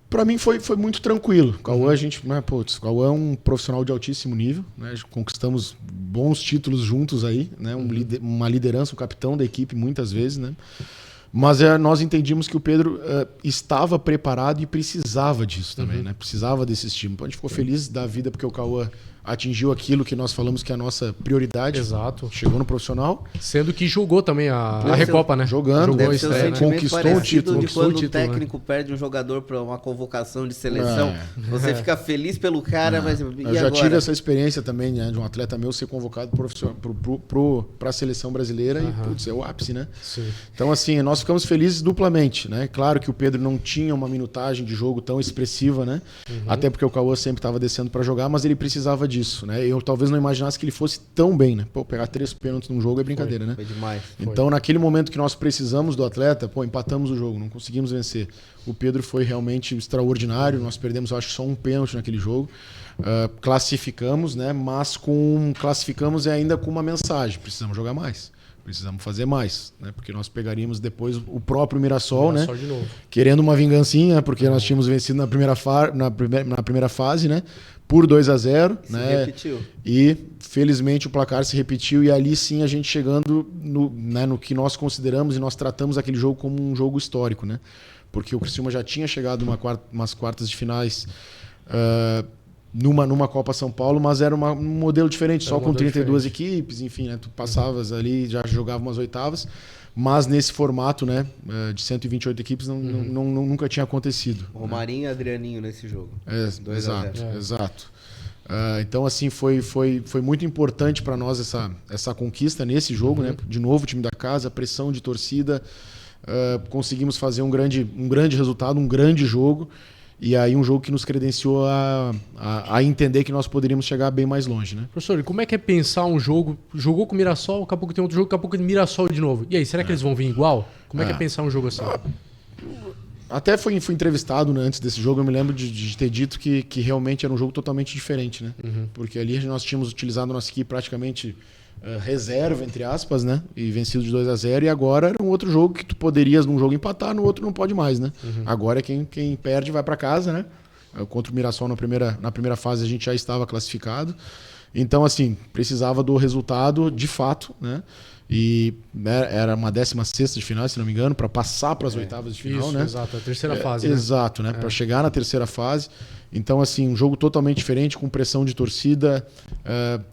Para mim foi muito tranquilo. O Cauã, o Cauã é um profissional de altíssimo nível, né? Conquistamos bons títulos juntos aí, né? Uma liderança, um capitão da equipe muitas vezes, né? Mas nós entendíamos que o Pedro estava preparado e precisava disso também, né? Precisava desse estímulo. A gente ficou feliz da vida porque o Cauã atingiu aquilo que nós falamos que é a nossa prioridade. Exato. Chegou no profissional. Sendo que jogou também a Recopa, né? Jogando. Jogou a Deve ser um estreia, né? sentimento Conquistou parecido o título, de quando título, o técnico perde um jogador para uma convocação de seleção. Você É. fica feliz pelo cara, mas e Eu já agora? tive essa experiência também, né, de um atleta meu ser convocado para a seleção brasileira e, putz, é o ápice, né? Sim. Então, assim, nós ficamos felizes duplamente, né? Claro que o Pedro não tinha uma minutagem de jogo tão expressiva, né? Até porque o Cauã sempre estava descendo para jogar, mas ele precisava disso, né? Eu talvez não imaginasse que ele fosse tão bem, né? Pô, pegar 3 pênaltis num jogo é brincadeira, né? Foi demais. Então, naquele momento que nós precisamos do atleta, empatamos o jogo, não conseguimos vencer. O Pedro foi realmente extraordinário, nós perdemos, eu acho, só um pênalti naquele jogo. Classificamos, né? Mas classificamos ainda com uma mensagem: precisamos jogar mais, precisamos fazer mais, né? Porque nós pegaríamos depois o próprio Mirassol, né? De novo. Querendo uma vingancinha, porque nós tínhamos vencido na primeira fase, né? Por 2-0, né? Repetiu. E felizmente o placar se repetiu e ali sim a gente chegando no que nós consideramos e nós tratamos aquele jogo como um jogo histórico, né? Porque o Criciúma já tinha chegado umas quartas de finais numa Copa São Paulo, mas era um modelo diferente, só com 32 equipes, enfim, né? Tu passavas ali, já jogava umas oitavas, mas nesse formato, né, de 128 equipes nunca tinha acontecido. Romarinho e Adrianinho nesse jogo. 2-0. Exato. Então, assim, foi muito importante para nós essa conquista nesse jogo, né? De novo, o time da casa, pressão de torcida, conseguimos fazer um grande resultado, um grande jogo, e aí um jogo que nos credenciou a entender que nós poderíamos chegar bem mais longe, né? Professor, e como é que é pensar um jogo? Jogou com o Mirassol, daqui a pouco tem outro jogo, daqui a pouco tem Mirassol de novo. E aí, será que eles vão vir igual? Como é que é pensar um jogo assim? Até fui entrevistado, né, antes desse jogo, eu me lembro de ter dito que realmente era um jogo totalmente diferente, né? Porque ali nós tínhamos utilizado nossa equipe praticamente reserva, entre aspas, né? E vencido de 2-0, e agora era um outro jogo que tu poderias num jogo empatar, no outro não pode mais, né? Agora quem perde vai para casa, né? Contra o Mirassol na primeira fase a gente já estava classificado. Então, assim, precisava do resultado de fato, né? E era uma 16ª de final, se não me engano, para passar para as oitavas de final, isso, né? Exato, a terceira fase. Né? Exato, né? Para chegar na terceira fase. Então, assim, um jogo totalmente diferente, com pressão de torcida,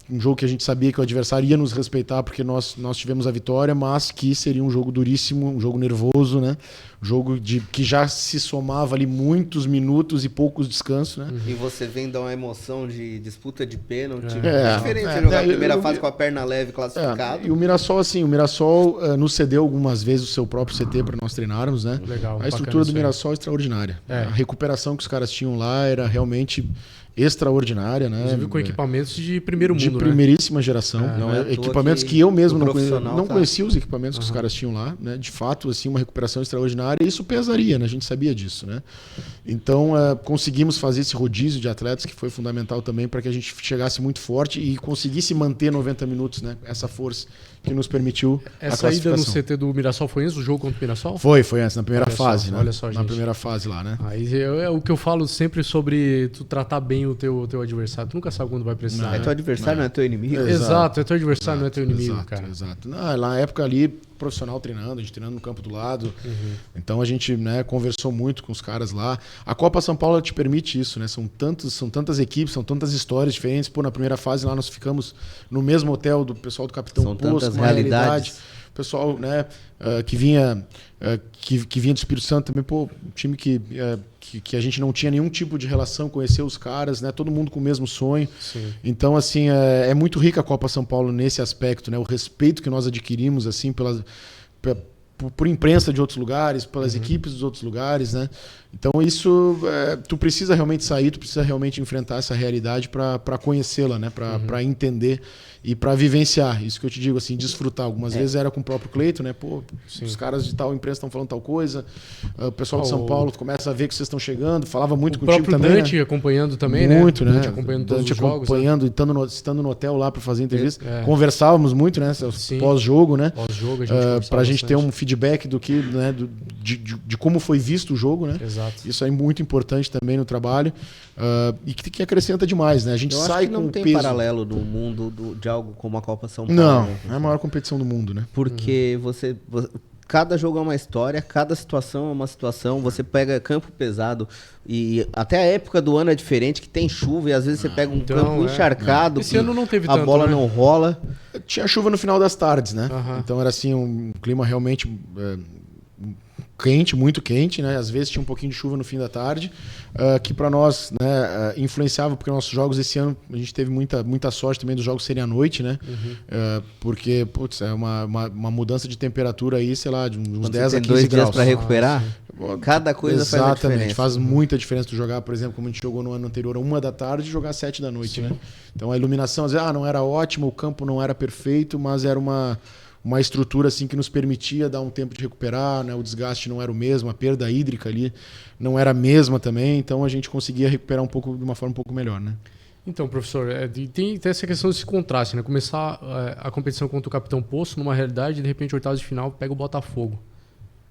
um jogo que a gente sabia que o adversário ia nos respeitar porque nós tivemos a vitória, mas que seria um jogo duríssimo, um jogo nervoso, né? Um jogo que já se somava ali muitos minutos e poucos descansos, né? E você vem dar uma emoção de disputa de pênalti. É diferente você jogar a primeira fase com a perna leve classificado. E o Mirassol, assim, nos cedeu algumas vezes o seu próprio CT para nós treinarmos, né? Legal, a estrutura do aí. Mirassol é extraordinária. A recuperação que os caras tinham lá era realmente extraordinária, né? Inclusive com equipamentos de primeiro mundo, de primeiríssima geração. Equipamentos que eu mesmo não conhecia os equipamentos que os caras tinham lá, né? De fato, assim, uma recuperação extraordinária, e isso pesaria, né? A gente sabia disso, né? Então, conseguimos fazer esse rodízio de atletas que foi fundamental também para que a gente chegasse muito forte e conseguisse manter 90 minutos, né? Essa força que nos permitiu a saída no classificação. CT do Mirassol foi antes do jogo contra o Mirassol? Foi antes, na primeira fase, né? Olha só, gente. Na primeira fase lá, né? Aí é o que eu falo sempre sobre tu tratar bem o teu adversário. Tu nunca sabe quando vai precisar. É teu adversário, não é teu inimigo. Exato, é teu adversário, não é teu inimigo, cara. Exato. Na época ali, profissional treinando, a gente treinando no campo do lado. Então a gente, né, conversou muito com os caras lá. A Copa São Paulo te permite isso, né? São tantas equipes, são tantas histórias diferentes. Pô, na primeira fase lá nós ficamos no mesmo hotel do pessoal do Capitão São Poço, tantas uma realidades. O pessoal, né, que vinha do Espírito Santo também, pô, um time que a gente não tinha nenhum tipo de relação, conhecer os caras, né, todo mundo com o mesmo sonho. Sim. Então, assim, é muito rica a Copa São Paulo nesse aspecto, né, o respeito que nós adquirimos, assim, por imprensa de outros lugares, pelas equipes dos outros lugares, né? Então isso, tu precisa realmente sair, tu precisa realmente enfrentar essa realidade para conhecê-la, né? Para entender e para vivenciar. Isso que eu te digo, assim, desfrutar. Algumas vezes era com o próprio Cleiton, né? Pô, os caras de tal imprensa estão falando tal coisa, o pessoal de São Paulo começa a ver que vocês estão chegando, falava muito contigo também. O próprio Dante, né? acompanhando também, muito, né? Dante acompanhando todos os jogos. Acompanhando, né? Estando no hotel lá para fazer entrevista. Conversávamos muito, né? Pós-jogo, né? Pós-jogo, a gente para a gente ter um feedback do que, né? De como foi visto o jogo, né? Exato. Isso é muito importante também no trabalho e que acrescenta demais, né? A gente sai com não o tem peso. Paralelo do mundo de algo como a Copa São Paulo. Não, né? é a maior competição do mundo, né? Porque cada jogo é uma história, cada situação é uma situação. Você pega campo pesado e até a época do ano é diferente, que tem chuva e às vezes você pega um campo encharcado. Esse ano não teve a tanto, bola né? não rola. Tinha chuva no final das tardes, né? Então era assim um clima realmente quente, muito quente, né? Às vezes tinha um pouquinho de chuva no fim da tarde, que para nós, né, influenciava, porque nossos jogos esse ano a gente teve muita sorte também dos jogos serem à noite, né? Porque, putz, é uma mudança de temperatura aí, sei lá, de uns Quando 10 você a tem 15 2 graus. dias para recuperar, cada coisa faz a diferença. Faz muita diferença tu jogar, por exemplo, como a gente jogou no ano anterior, 1 da tarde e jogar 7 da noite, né? Então a iluminação, às vezes, não era ótima, o campo não era perfeito, mas era uma estrutura assim que nos permitia dar um tempo de recuperar, né? O desgaste não era o mesmo, a perda hídrica ali não era a mesma também, então a gente conseguia recuperar de uma forma um pouco melhor, né? Então, professor, tem essa questão desse contraste, né? Começar a competição contra o Capitão Poço numa realidade e de repente, oitavas de final, pega o Botafogo.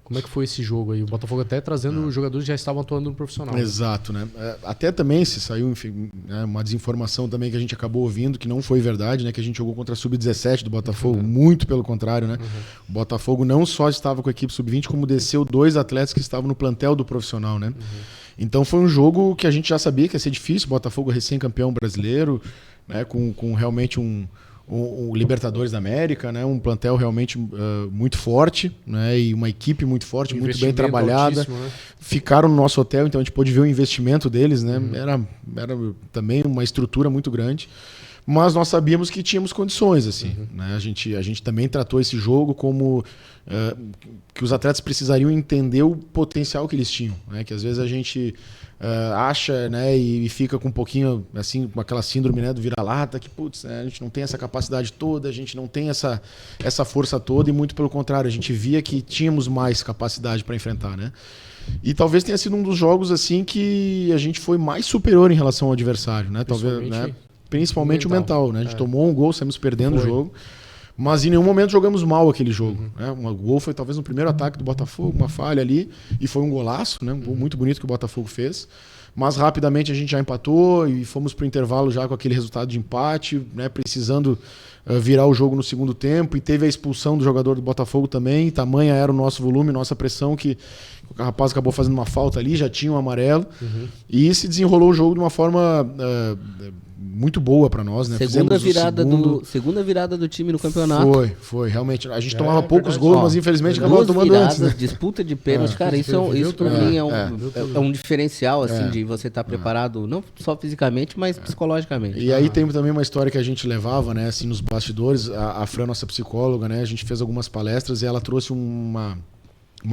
Como é que foi esse jogo aí? O Botafogo até trazendo os jogadores que já estavam atuando no profissional. Exato, né? Até também se saiu, enfim, né, uma desinformação também que a gente acabou ouvindo, que não foi verdade, né? Que a gente jogou contra a Sub-17 do Botafogo, muito pelo contrário, né? O Botafogo não só estava com a equipe Sub-20, como desceu 2 atletas que estavam no plantel do profissional, né? Então foi um jogo que a gente já sabia que ia ser difícil, o Botafogo recém-campeão brasileiro, né? Com realmente um Libertadores da América, né? Um plantel realmente muito forte, né? E uma equipe muito forte, muito bem trabalhada. Né? Ficaram no nosso hotel, então a gente pôde ver o investimento deles, né? Era também uma estrutura muito grande. mas nós sabíamos que tínhamos condições, assim, né? A gente também tratou esse jogo como que os atletas precisariam entender o potencial que eles tinham, né? Que às vezes a gente acha, né, e fica com um pouquinho, assim, com aquela síndrome, né, do vira-lata, que, putz, né, a gente não tem essa capacidade toda, a gente não tem essa força toda, e muito pelo contrário, a gente via que tínhamos mais capacidade para enfrentar, né? E talvez tenha sido um dos jogos, assim, que a gente foi mais superior em relação ao adversário, né? Talvez, né? Principalmente o mental, né? A gente tomou um gol, saímos perdendo o jogo, mas em nenhum momento jogamos mal aquele jogo, né? Um gol foi talvez no primeiro ataque do Botafogo, uma falha ali, e foi um golaço, né? Um gol muito bonito que o Botafogo fez. Mas rapidamente a gente já empatou e fomos para o intervalo já com aquele resultado de empate, né? Precisando virar o jogo no segundo tempo, e teve a expulsão do jogador do Botafogo também. Tamanha era o nosso volume, nossa pressão, que o rapaz acabou fazendo uma falta ali, já tinha um amarelo, e se desenrolou o jogo de uma forma muito boa para nós, né? Segunda virada do time no campeonato. Foi, realmente. A gente tomava poucos gols, mas infelizmente acabava tomando viradas, antes, né? Disputa de pênalti, cara, isso para mim é um diferencial, assim, de você estar preparado, não só fisicamente, mas psicologicamente. E aí tem também uma história que a gente levava, né, assim, nos bastidores. A Fran, nossa psicóloga, né, a gente fez algumas palestras e ela trouxe uma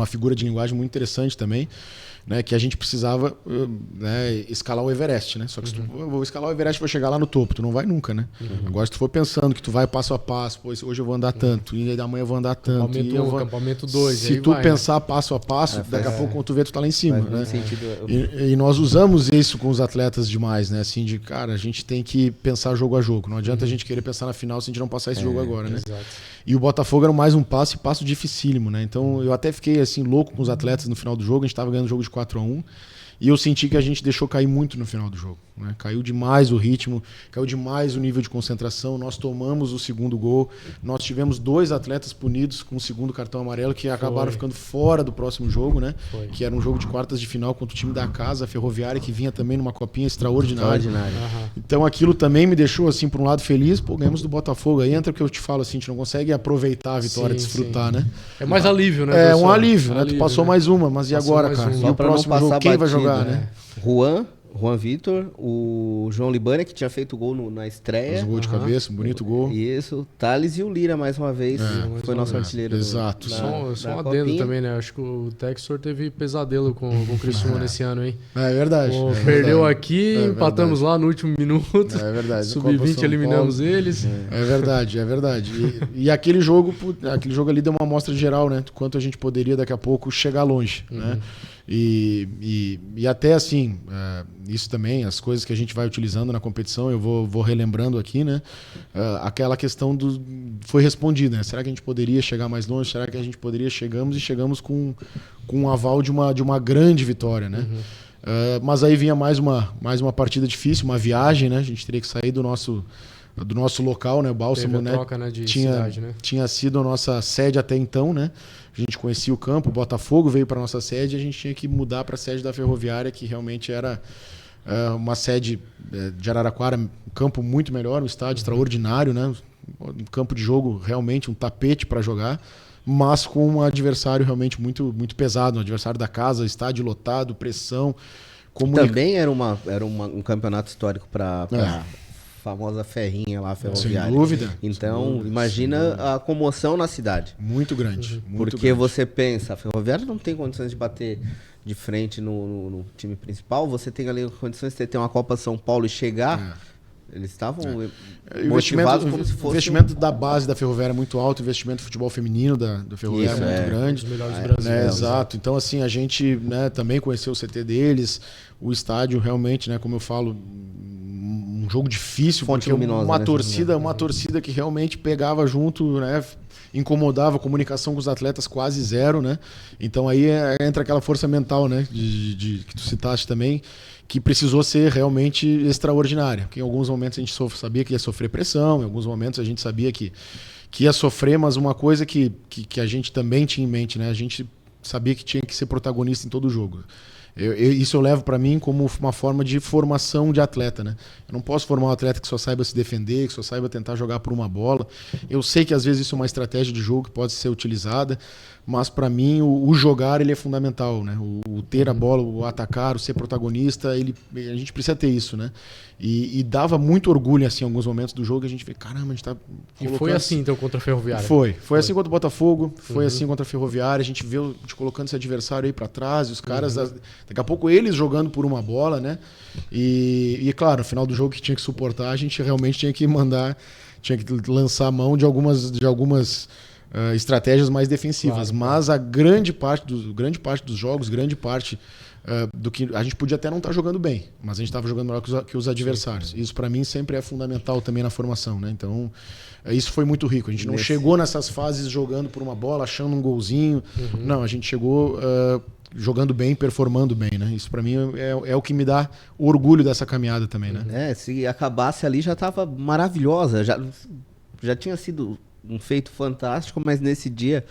figura de linguagem muito interessante também, né, que a gente precisava, né, escalar o Everest, né? Só que se tu, eu vou escalar o Everest e vou chegar lá no topo, tu não vai nunca, né? Agora se tu for pensando que tu vai passo a passo, pô, hoje eu vou andar tanto, e aí amanhã eu vou andar tanto, Campamento 2, se tu pensar passo a passo, daqui a pouco quando tu vê, tu tá lá em cima, né? E nós usamos isso com os atletas demais, né? Assim, de, cara, a gente tem que pensar jogo a jogo, não adianta a gente querer pensar na final se a gente não passar esse jogo agora, né? Exato. E o Botafogo era mais um passo dificílimo, né? Então eu até fiquei assim louco com os atletas no final do jogo. A gente estava ganhando o jogo de 4-1 e eu senti que a gente deixou cair muito no final do jogo, né? Caiu demais o ritmo, caiu demais o nível de concentração. Nós tomamos o segundo gol, nós tivemos 2 atletas punidos com o segundo cartão amarelo que acabaram ficando fora do próximo jogo, né? Que era um jogo de quartas de final contra o time da casa, a Ferroviária, que vinha também numa copinha extraordinária. Então aquilo também me deixou assim por um lado feliz. Pô, ganhamos do Botafogo. Aí entra o que eu te falo, assim, a gente não consegue aproveitar a vitória, desfrutar, né? É mais alívio, né? É um alívio, né? Tu passou mais uma, mas e agora, cara? E o próximo jogo, quem vai jogar, né? Juan Vitor, o João Libânia, que tinha feito gol na estreia. Fez gol de cabeça, um bonito gol. Isso, Thales e o Lira mais uma vez. Foi nosso artilheiro. Exato. Só um adendo também, né? Acho que o Textor teve pesadelo com o Criciúma nesse ano, hein? É verdade. Perdeu aqui, empatamos lá no último minuto. É verdade. Sub-20 eliminamos eles. É verdade. E aquele jogo ali deu uma amostra geral, né? Quanto a gente poderia daqui a pouco chegar longe, né? E até assim, isso também, as coisas que a gente vai utilizando na competição, eu vou relembrando aqui, né? Aquela questão foi respondida, né? Será que a gente poderia chegar mais longe? Será que a gente poderia? Chegamos com um aval de uma grande vitória, né? Mas aí vinha mais uma partida difícil, uma viagem, né? A gente teria que sair do nosso local, né? O Bálsamo, né? Troca, né, de cidade, né? Tinha sido a nossa sede até então, né? A gente conhecia o campo, o Botafogo veio para nossa sede, e a gente tinha que mudar para a sede da Ferroviária, que realmente era uma sede de Araraquara, um campo muito melhor, um estádio extraordinário, né? Um campo de jogo realmente um tapete para jogar, mas com um adversário realmente muito, muito pesado, um adversário da casa, estádio lotado, pressão. Também era um campeonato histórico para famosa ferrinha lá, Ferroviária. Sem dúvida. Então, imagina a comoção na cidade. Muito grande. Porque você pensa, a Ferroviária não tem condições de bater de frente no time principal, você tem ali condições de ter uma Copa São Paulo e chegar. Eles estavam motivados como se fosse... O investimento da base da Ferroviária é muito alto, o investimento do futebol feminino da Ferroviária é muito grande. Os melhores brasileiros. Exato. Então, assim, a gente, né, também conheceu o CT deles, o estádio realmente, né, como eu falo, um jogo difícil, Fonte porque luminosa, uma torcida que realmente pegava junto, né, incomodava, a comunicação com os atletas quase zero, né? Então aí entra aquela força mental, né, que tu citaste também, que precisou ser realmente extraordinária. Porque em alguns momentos a gente sabia que ia sofrer pressão, em alguns momentos a gente sabia que ia sofrer, mas uma coisa que a gente também tinha em mente, né? A gente sabia que tinha que ser protagonista em todo o jogo. Isso eu levo para mim como uma forma de formação de atleta, né? Eu não posso formar um atleta que só saiba se defender, que só saiba tentar jogar por uma bola. Eu sei que às vezes isso é uma estratégia de jogo que pode ser utilizada, mas para mim o jogar ele é fundamental, né? O ter a bola, o atacar, o ser protagonista, a gente precisa ter isso, né? E dava muito orgulho assim em alguns momentos do jogo, a gente vê, caramba, a gente tá colocando... E foi assim então contra a Ferroviária? Foi assim contra o Botafogo, foi assim contra a Ferroviária, a gente vê colocando esse adversário aí para trás, e os caras, daqui a pouco eles jogando por uma bola, né? E claro, no final do jogo que tinha que suportar, a gente realmente tinha que lançar a mão de algumas estratégias mais defensivas, claro. Mas a grande parte dos jogos, grande parte do que a gente podia até não estar jogando bem, mas a gente estava jogando melhor que os adversários. Isso para mim sempre é fundamental também na formação, né? Então isso foi muito rico. A gente não chegou nessas fases jogando por uma bola, achando um golzinho. Não, a gente chegou jogando bem, performando bem, né? Isso para mim é o que me dá o orgulho dessa caminhada também, né? Se acabasse ali já estava maravilhosa, já tinha sido um feito fantástico, mas nesse dia,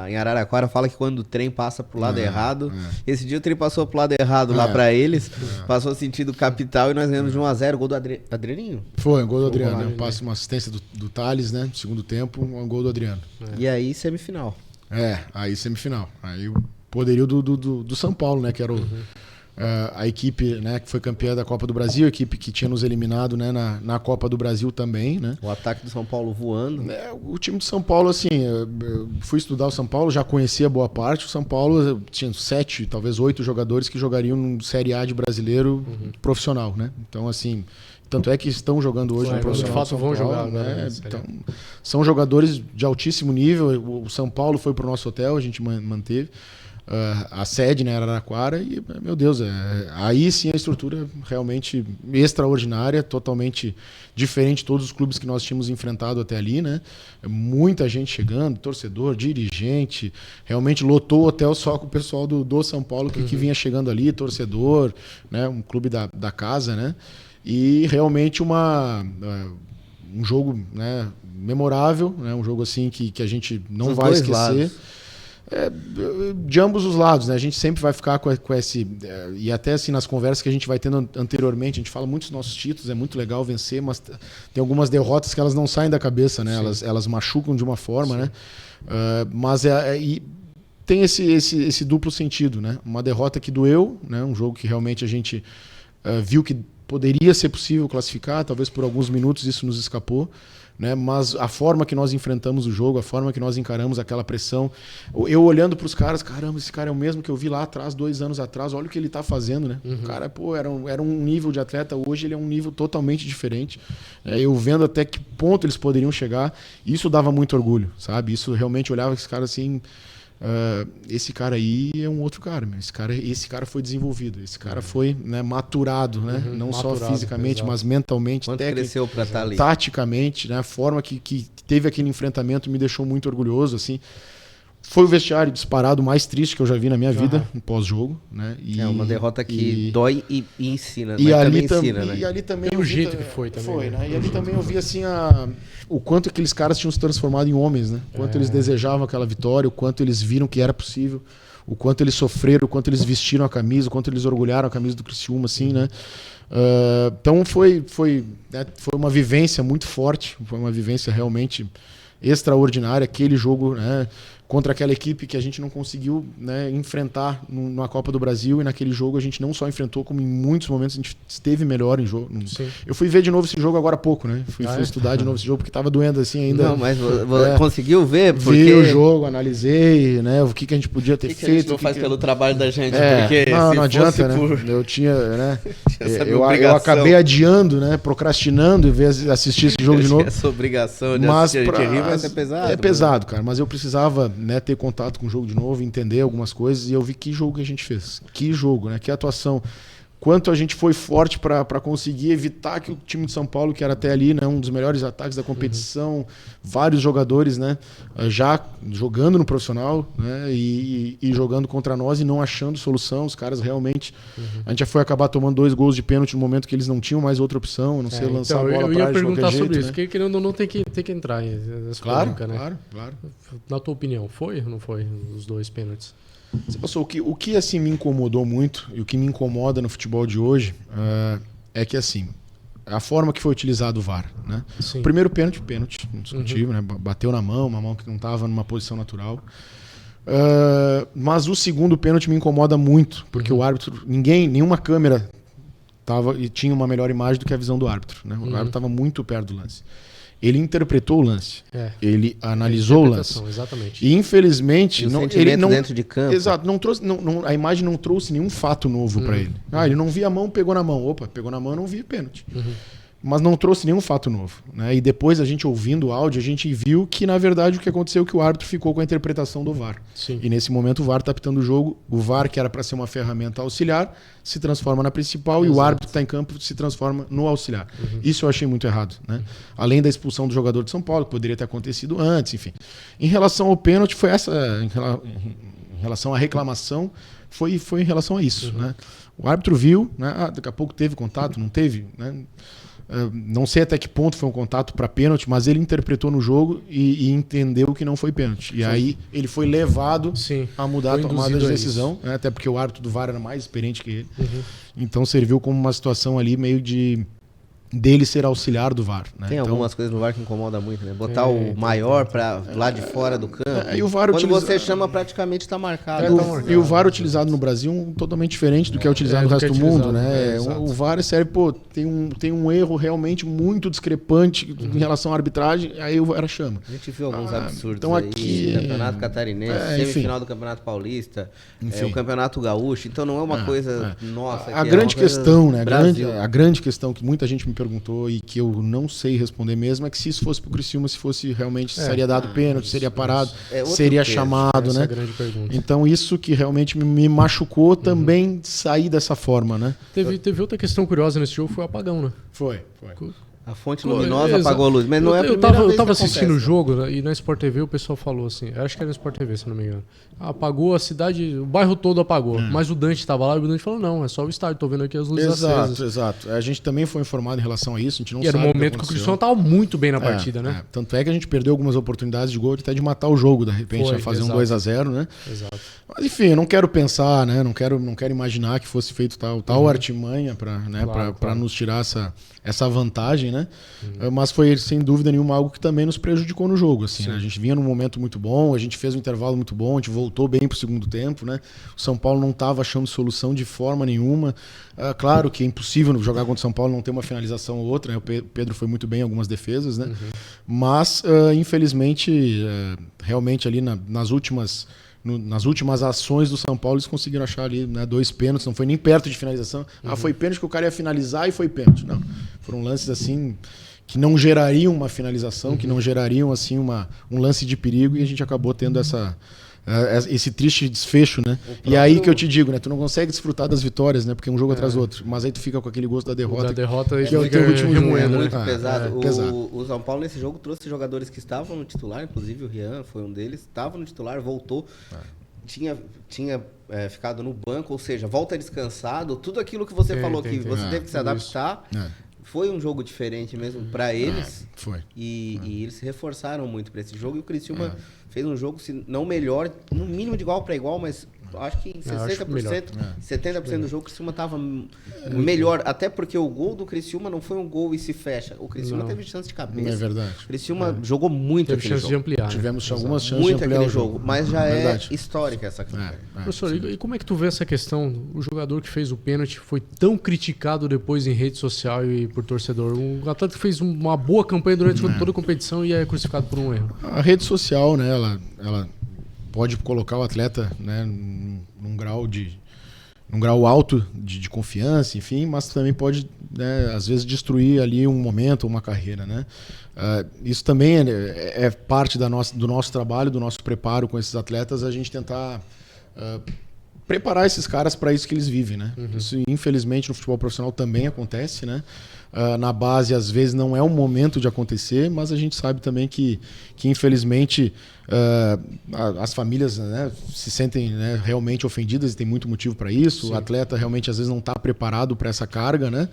em Araraquara, fala que quando o trem passa pro lado errado, esse dia o trem passou pro lado errado lá pra eles, passou sentido capital e nós ganhamos de 1-0, gol do Adrianinho. Foi, um gol do Adriano, né? Um passe, uma assistência do Thales, né? Segundo tempo, um gol do Adriano. E aí, semifinal. Aí semifinal. Aí o poderio do São Paulo, né? Que era a equipe, né, que foi campeã da Copa do Brasil, a equipe que tinha nos eliminado, né, na Copa do Brasil também, né? O ataque do São Paulo voando. O time do São Paulo, assim, eu fui estudar o São Paulo, já conhecia boa parte. O São Paulo tinha 7, talvez 8 jogadores que jogariam no Série A de brasileiro profissional, né? Então, assim, tanto é que estão jogando hoje no profissional. De fato vão jogar, né? Então, são jogadores de altíssimo nível. O São Paulo foi pro nosso hotel, a gente manteve. A sede, né, Araraquara, e, meu Deus, aí sim a estrutura realmente extraordinária, totalmente diferente de todos os clubes que nós tínhamos enfrentado até ali, né? Muita gente chegando, torcedor, dirigente, realmente lotou o hotel só com o pessoal do São Paulo que vinha chegando ali, torcedor, né? Um clube da casa, né? E realmente um jogo, né, memorável, né? Um jogo assim que a gente não vai esquecer. Lados. De ambos os lados, né? A gente sempre vai ficar com esse... E até assim nas conversas que a gente vai tendo anteriormente, a gente fala muito dos nossos títulos, é muito legal vencer, mas tem algumas derrotas que elas não saem da cabeça, né? Elas machucam de uma forma, né? Mas tem esse duplo sentido, né? Uma derrota que doeu, né? Um jogo que realmente a gente viu que poderia ser possível classificar, talvez por alguns minutos isso nos escapou. Né? Mas a forma que nós enfrentamos o jogo, a forma que nós encaramos aquela pressão, eu olhando para os caras, caramba, esse cara é o mesmo que eu vi lá atrás, 2 anos atrás, olha o que ele está fazendo, né? O cara, era um nível de atleta, hoje ele é um nível totalmente diferente. Eu vendo até que ponto eles poderiam chegar, isso dava muito orgulho, sabe? Isso realmente olhava esse cara assim, esse cara aí é um outro cara, esse cara foi desenvolvido, esse cara foi, né, maturado, né? Não só fisicamente, mas mentalmente, cresceu para estar ali. Taticamente, né? A forma que teve aquele enfrentamento me deixou muito orgulhoso, assim. Foi o vestiário disparado mais triste que eu já vi na minha vida, no pós-jogo, né? Uma derrota que dói e ensina, mas também ensina, né? E ali também o jeito que foi também. Foi, né? E ali também eu vi assim o quanto aqueles caras tinham se transformado em homens, né? O quanto eles desejavam aquela vitória, o quanto eles viram que era possível, o quanto eles sofreram, o quanto eles vestiram a camisa, o quanto eles orgulharam a camisa do Criciúma, assim, né? Então foi uma vivência muito forte, foi uma vivência realmente extraordinária, aquele jogo, né, contra aquela equipe que a gente não conseguiu, né, enfrentar na Copa do Brasil, e naquele jogo a gente não só enfrentou, como em muitos momentos a gente esteve melhor em jogo. Eu fui ver de novo esse jogo agora há pouco, né? Fui estudar de novo esse jogo, porque estava doendo assim ainda. Não, mas conseguiu ver? Porque... Vi o jogo, analisei, né, o que a gente podia ter feito. Que a gente não faz pelo trabalho da gente, porque não adianta, né? Eu tinha, né? eu acabei adiando, né, procrastinando e assistir esse jogo de novo. Essa obrigação de assistir, mas é pesado. É pesado, cara, mas eu precisava, né, ter contato com o jogo de novo, entender algumas coisas, e eu vi que jogo que a gente fez. Que jogo, né? Que atuação. Quanto a gente foi forte para conseguir evitar que o time de São Paulo, que era até ali, né, um dos melhores ataques da competição, vários jogadores, né, já jogando no profissional, né, e jogando contra nós e não achando solução. Os caras realmente... A gente já foi acabar tomando 2 gols de pênalti no momento que eles não tinham mais outra opção, a não ser lançar a bola para eu ia perguntar sobre jeito, isso, que querendo ou não tem que entrar nessa claro, polêmica, né? Claro. Na tua opinião, foi ou não foi os 2 pênaltis? Você passou, o que assim me incomodou muito e o que me incomoda no futebol de hoje é que assim, a forma que foi utilizado o VAR, né? O primeiro pênalti, indiscutível, né? Bateu na mão, uma mão que não estava numa posição natural. Mas o segundo pênalti me incomoda muito, porque o árbitro, nenhuma câmera tinha uma melhor imagem do que a visão do árbitro, né? O árbitro estava muito perto do lance. Ele interpretou o lance, ele analisou o lance. Exatamente. E infelizmente ele não dentro de campo. Exato, não trouxe, a imagem não trouxe nenhum fato novo para ele. Ele não via a mão, pegou na mão. Opa, pegou na mão, não via pênalti. Mas não trouxe nenhum fato novo, né? E depois a gente ouvindo o áudio, a gente viu que na verdade o que aconteceu é que o árbitro ficou com a interpretação do VAR. Sim. E nesse momento o VAR está apitando o jogo. O VAR, que era para ser uma ferramenta auxiliar, se transforma na principal. Exato. E o árbitro que está em campo se transforma no auxiliar. Isso eu achei muito errado, né? Além da expulsão do jogador de São Paulo, que poderia ter acontecido antes, enfim. Em relação ao pênalti, foi essa. Em relação à reclamação, foi em relação a isso, né? O árbitro viu, né? Daqui a pouco teve contato, não teve, né? Não sei até que ponto foi um contato para pênalti, mas ele interpretou no jogo e entendeu que não foi pênalti. E aí ele foi levado a mudar a tomada de decisão, né? Até porque o árbitro do VAR era mais experiente que ele. Então serviu como uma situação ali meio dele ser auxiliar do VAR, né? Tem algumas coisas no VAR que incomodam muito, né? Botar o maior para lá de fora do campo. E o VAR quando você chama, praticamente está marcado. E o VAR utilizado no Brasil totalmente diferente do que é utilizado no resto do mundo, né? O VAR serve, tem um erro realmente muito discrepante em relação à arbitragem, aí o VAR chama. A gente viu alguns absurdos então aí, aqui, Campeonato Catarinense, semifinal do Campeonato Paulista, o Campeonato Gaúcho, então não é uma coisa nossa. A grande questão, né? A grande questão que muita gente me perguntou e que eu não sei responder mesmo é que se isso fosse pro Criciúma, se fosse realmente seria dado pênalti, seria parado, seria chamado, né? É a grande pergunta. Então isso que realmente me machucou também sair dessa forma, né? Teve outra questão curiosa nesse jogo, foi o apagão, né? Foi. A fonte luminosa apagou a luz, mas não é a eu primeira vez tava que assistindo o acontece, jogo, né, e na Sport TV o pessoal falou assim, acho que era na Sport TV, se não me engano. Apagou a cidade, o bairro todo apagou, mas o Dante estava lá e o Dante falou, não, é só o estádio, tô vendo aqui as luzes acesas. Exato. A gente também foi informado em relação a isso, a gente não sabe. E era um momento que o Criciúma estava muito bem na partida, né? Tanto é que a gente perdeu algumas oportunidades de gol, até de matar o jogo, de repente, fazer um 2-0, né? Exato. Mas enfim, eu não quero pensar, né? Não quero imaginar que fosse feito tal artimanha para nos tirar essa vantagem, né? Mas foi, sem dúvida nenhuma, algo que também nos prejudicou no jogo, assim, né? A gente vinha num momento muito bom, a gente fez um intervalo muito bom, a gente voltou bem pro segundo tempo, né? O São Paulo não estava achando solução de forma nenhuma. Claro que é impossível jogar contra o São Paulo não ter uma finalização ou outra, né? O Pedro foi muito bem em algumas defesas, né? Mas, infelizmente, realmente ali nas últimas ações do São Paulo, eles conseguiram achar ali, né, 2 pênaltis, não foi nem perto de finalização. Foi pênalti que o cara ia finalizar e foi pênalti. Não, foram lances assim que não gerariam uma finalização, que não gerariam assim um lance de perigo, e a gente acabou tendo esse triste desfecho, né? E aí que eu te digo, né? Tu não consegue desfrutar das vitórias, né? Porque é um jogo atrás do outro. Mas aí tu fica com aquele gosto da derrota. Da derrota que é o teu último jogo. É muito pesado. O São Paulo nesse jogo trouxe jogadores que estavam no titular, inclusive o Rian foi um deles, estava no titular, voltou. Tinha ficado no banco, ou seja, volta descansado. Tudo aquilo que você falou que você teve que se adaptar. Foi um jogo diferente mesmo para eles. Foi. E eles se reforçaram muito para esse jogo. E o Criciúma fez um jogo, se não melhor, no mínimo de igual para igual, mas acho que em 60%, 70% do jogo o Criciúma estava melhor. Até porque o gol do Criciúma não foi um gol e se fecha. O Criciúma teve chance de cabeça. É verdade. O Criciúma jogou muito teve chance de ampliar. Tivemos algumas chances muito de ampliar aquele o jogo. Mas já é histórica essa campanha. Professor, e como é que tu vê essa questão? O jogador que fez o pênalti foi tão criticado depois em rede social e por torcedor. Um atleta que fez uma boa campanha durante toda a competição e é crucificado por um erro. A rede social, né, ela pode colocar o atleta, né, num grau alto de confiança, enfim, mas também pode, né, às vezes destruir ali um momento, uma carreira, né? Isso também é parte do nosso trabalho, do nosso preparo com esses atletas, a gente tentar preparar esses caras para isso que eles vivem, né? Isso, infelizmente, no futebol profissional também acontece, né? Na base, às vezes, não é o momento de acontecer, mas a gente sabe também que infelizmente, As famílias, né, se sentem, né, realmente ofendidas e tem muito motivo para isso. Sim. O atleta realmente às vezes não está preparado para essa carga, né?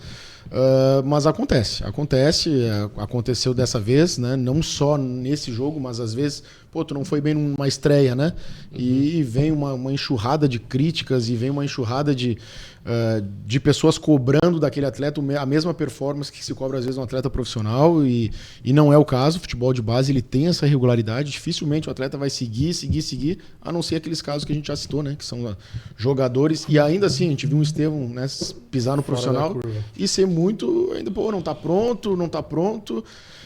Mas aconteceu dessa vez, né? Não só nesse jogo, mas às vezes, pô, tu não foi bem numa estreia, né? E vem uma enxurrada de críticas e vem uma enxurrada de pessoas cobrando daquele atleta a mesma performance que se cobra às vezes um atleta profissional e não é o caso. O futebol de base ele tem essa regularidade, dificilmente o atleta vai seguir, a não ser aqueles casos que a gente já citou, né? Que são jogadores, e ainda assim a gente viu um Estevão, né, pisar no profissional e ser muito, ainda, pô, não tá pronto.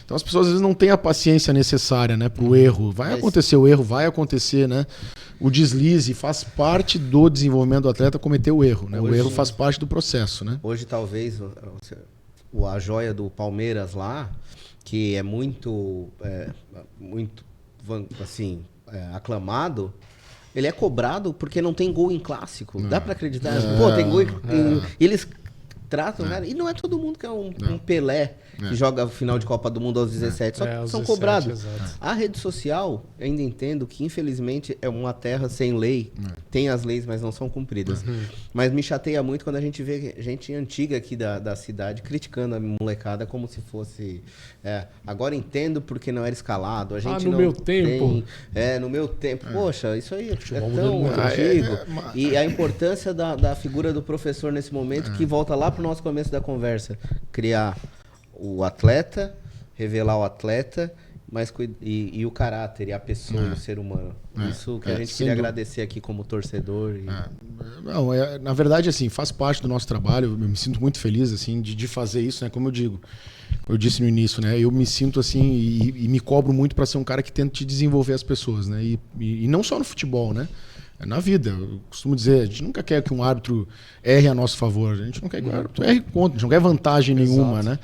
Então as pessoas às vezes não têm a paciência necessária, né, pro erro. Vai acontecer o erro, vai acontecer, né? O deslize faz parte do desenvolvimento do atleta cometer o erro, né? O erro faz parte do processo, né? Hoje talvez a joia do Palmeiras lá, que é muito aclamado, ele é cobrado porque não tem gol em clássico. Dá pra acreditar? Pô, tem gol eles tratam, cara, e não é todo mundo que é um Pelé que joga final de Copa do Mundo aos 17, só que aos são 17, cobrados. exato. A rede social, eu ainda entendo que infelizmente é uma terra sem lei, tem as leis, mas não são cumpridas. Mas me chateia muito quando a gente vê gente antiga aqui da cidade criticando a molecada como se fosse... agora entendo porque não era escalado, a gente no não meu tempo. no meu tempo. Poxa, isso aí é Futebol tão mudando muito. antigo. E a importância da figura do professor nesse momento, que volta lá pro nosso começo da conversa. Criar o atleta, revelar o atleta, mas e o caráter, e a pessoa, e o ser humano. Isso que a gente queria agradecer aqui como torcedor. Não, na verdade, assim, faz parte do nosso trabalho. Eu me sinto muito feliz, assim, de fazer isso, né? Como eu disse no início, né? Eu me sinto assim e me cobro muito para ser um cara que tenta desenvolver as pessoas, né? E não só no futebol, né? Na vida. Eu costumo dizer, a gente nunca quer que um árbitro erre a nosso favor. A gente não quer que o árbitro erre contra, a gente não quer vantagem nenhuma, né?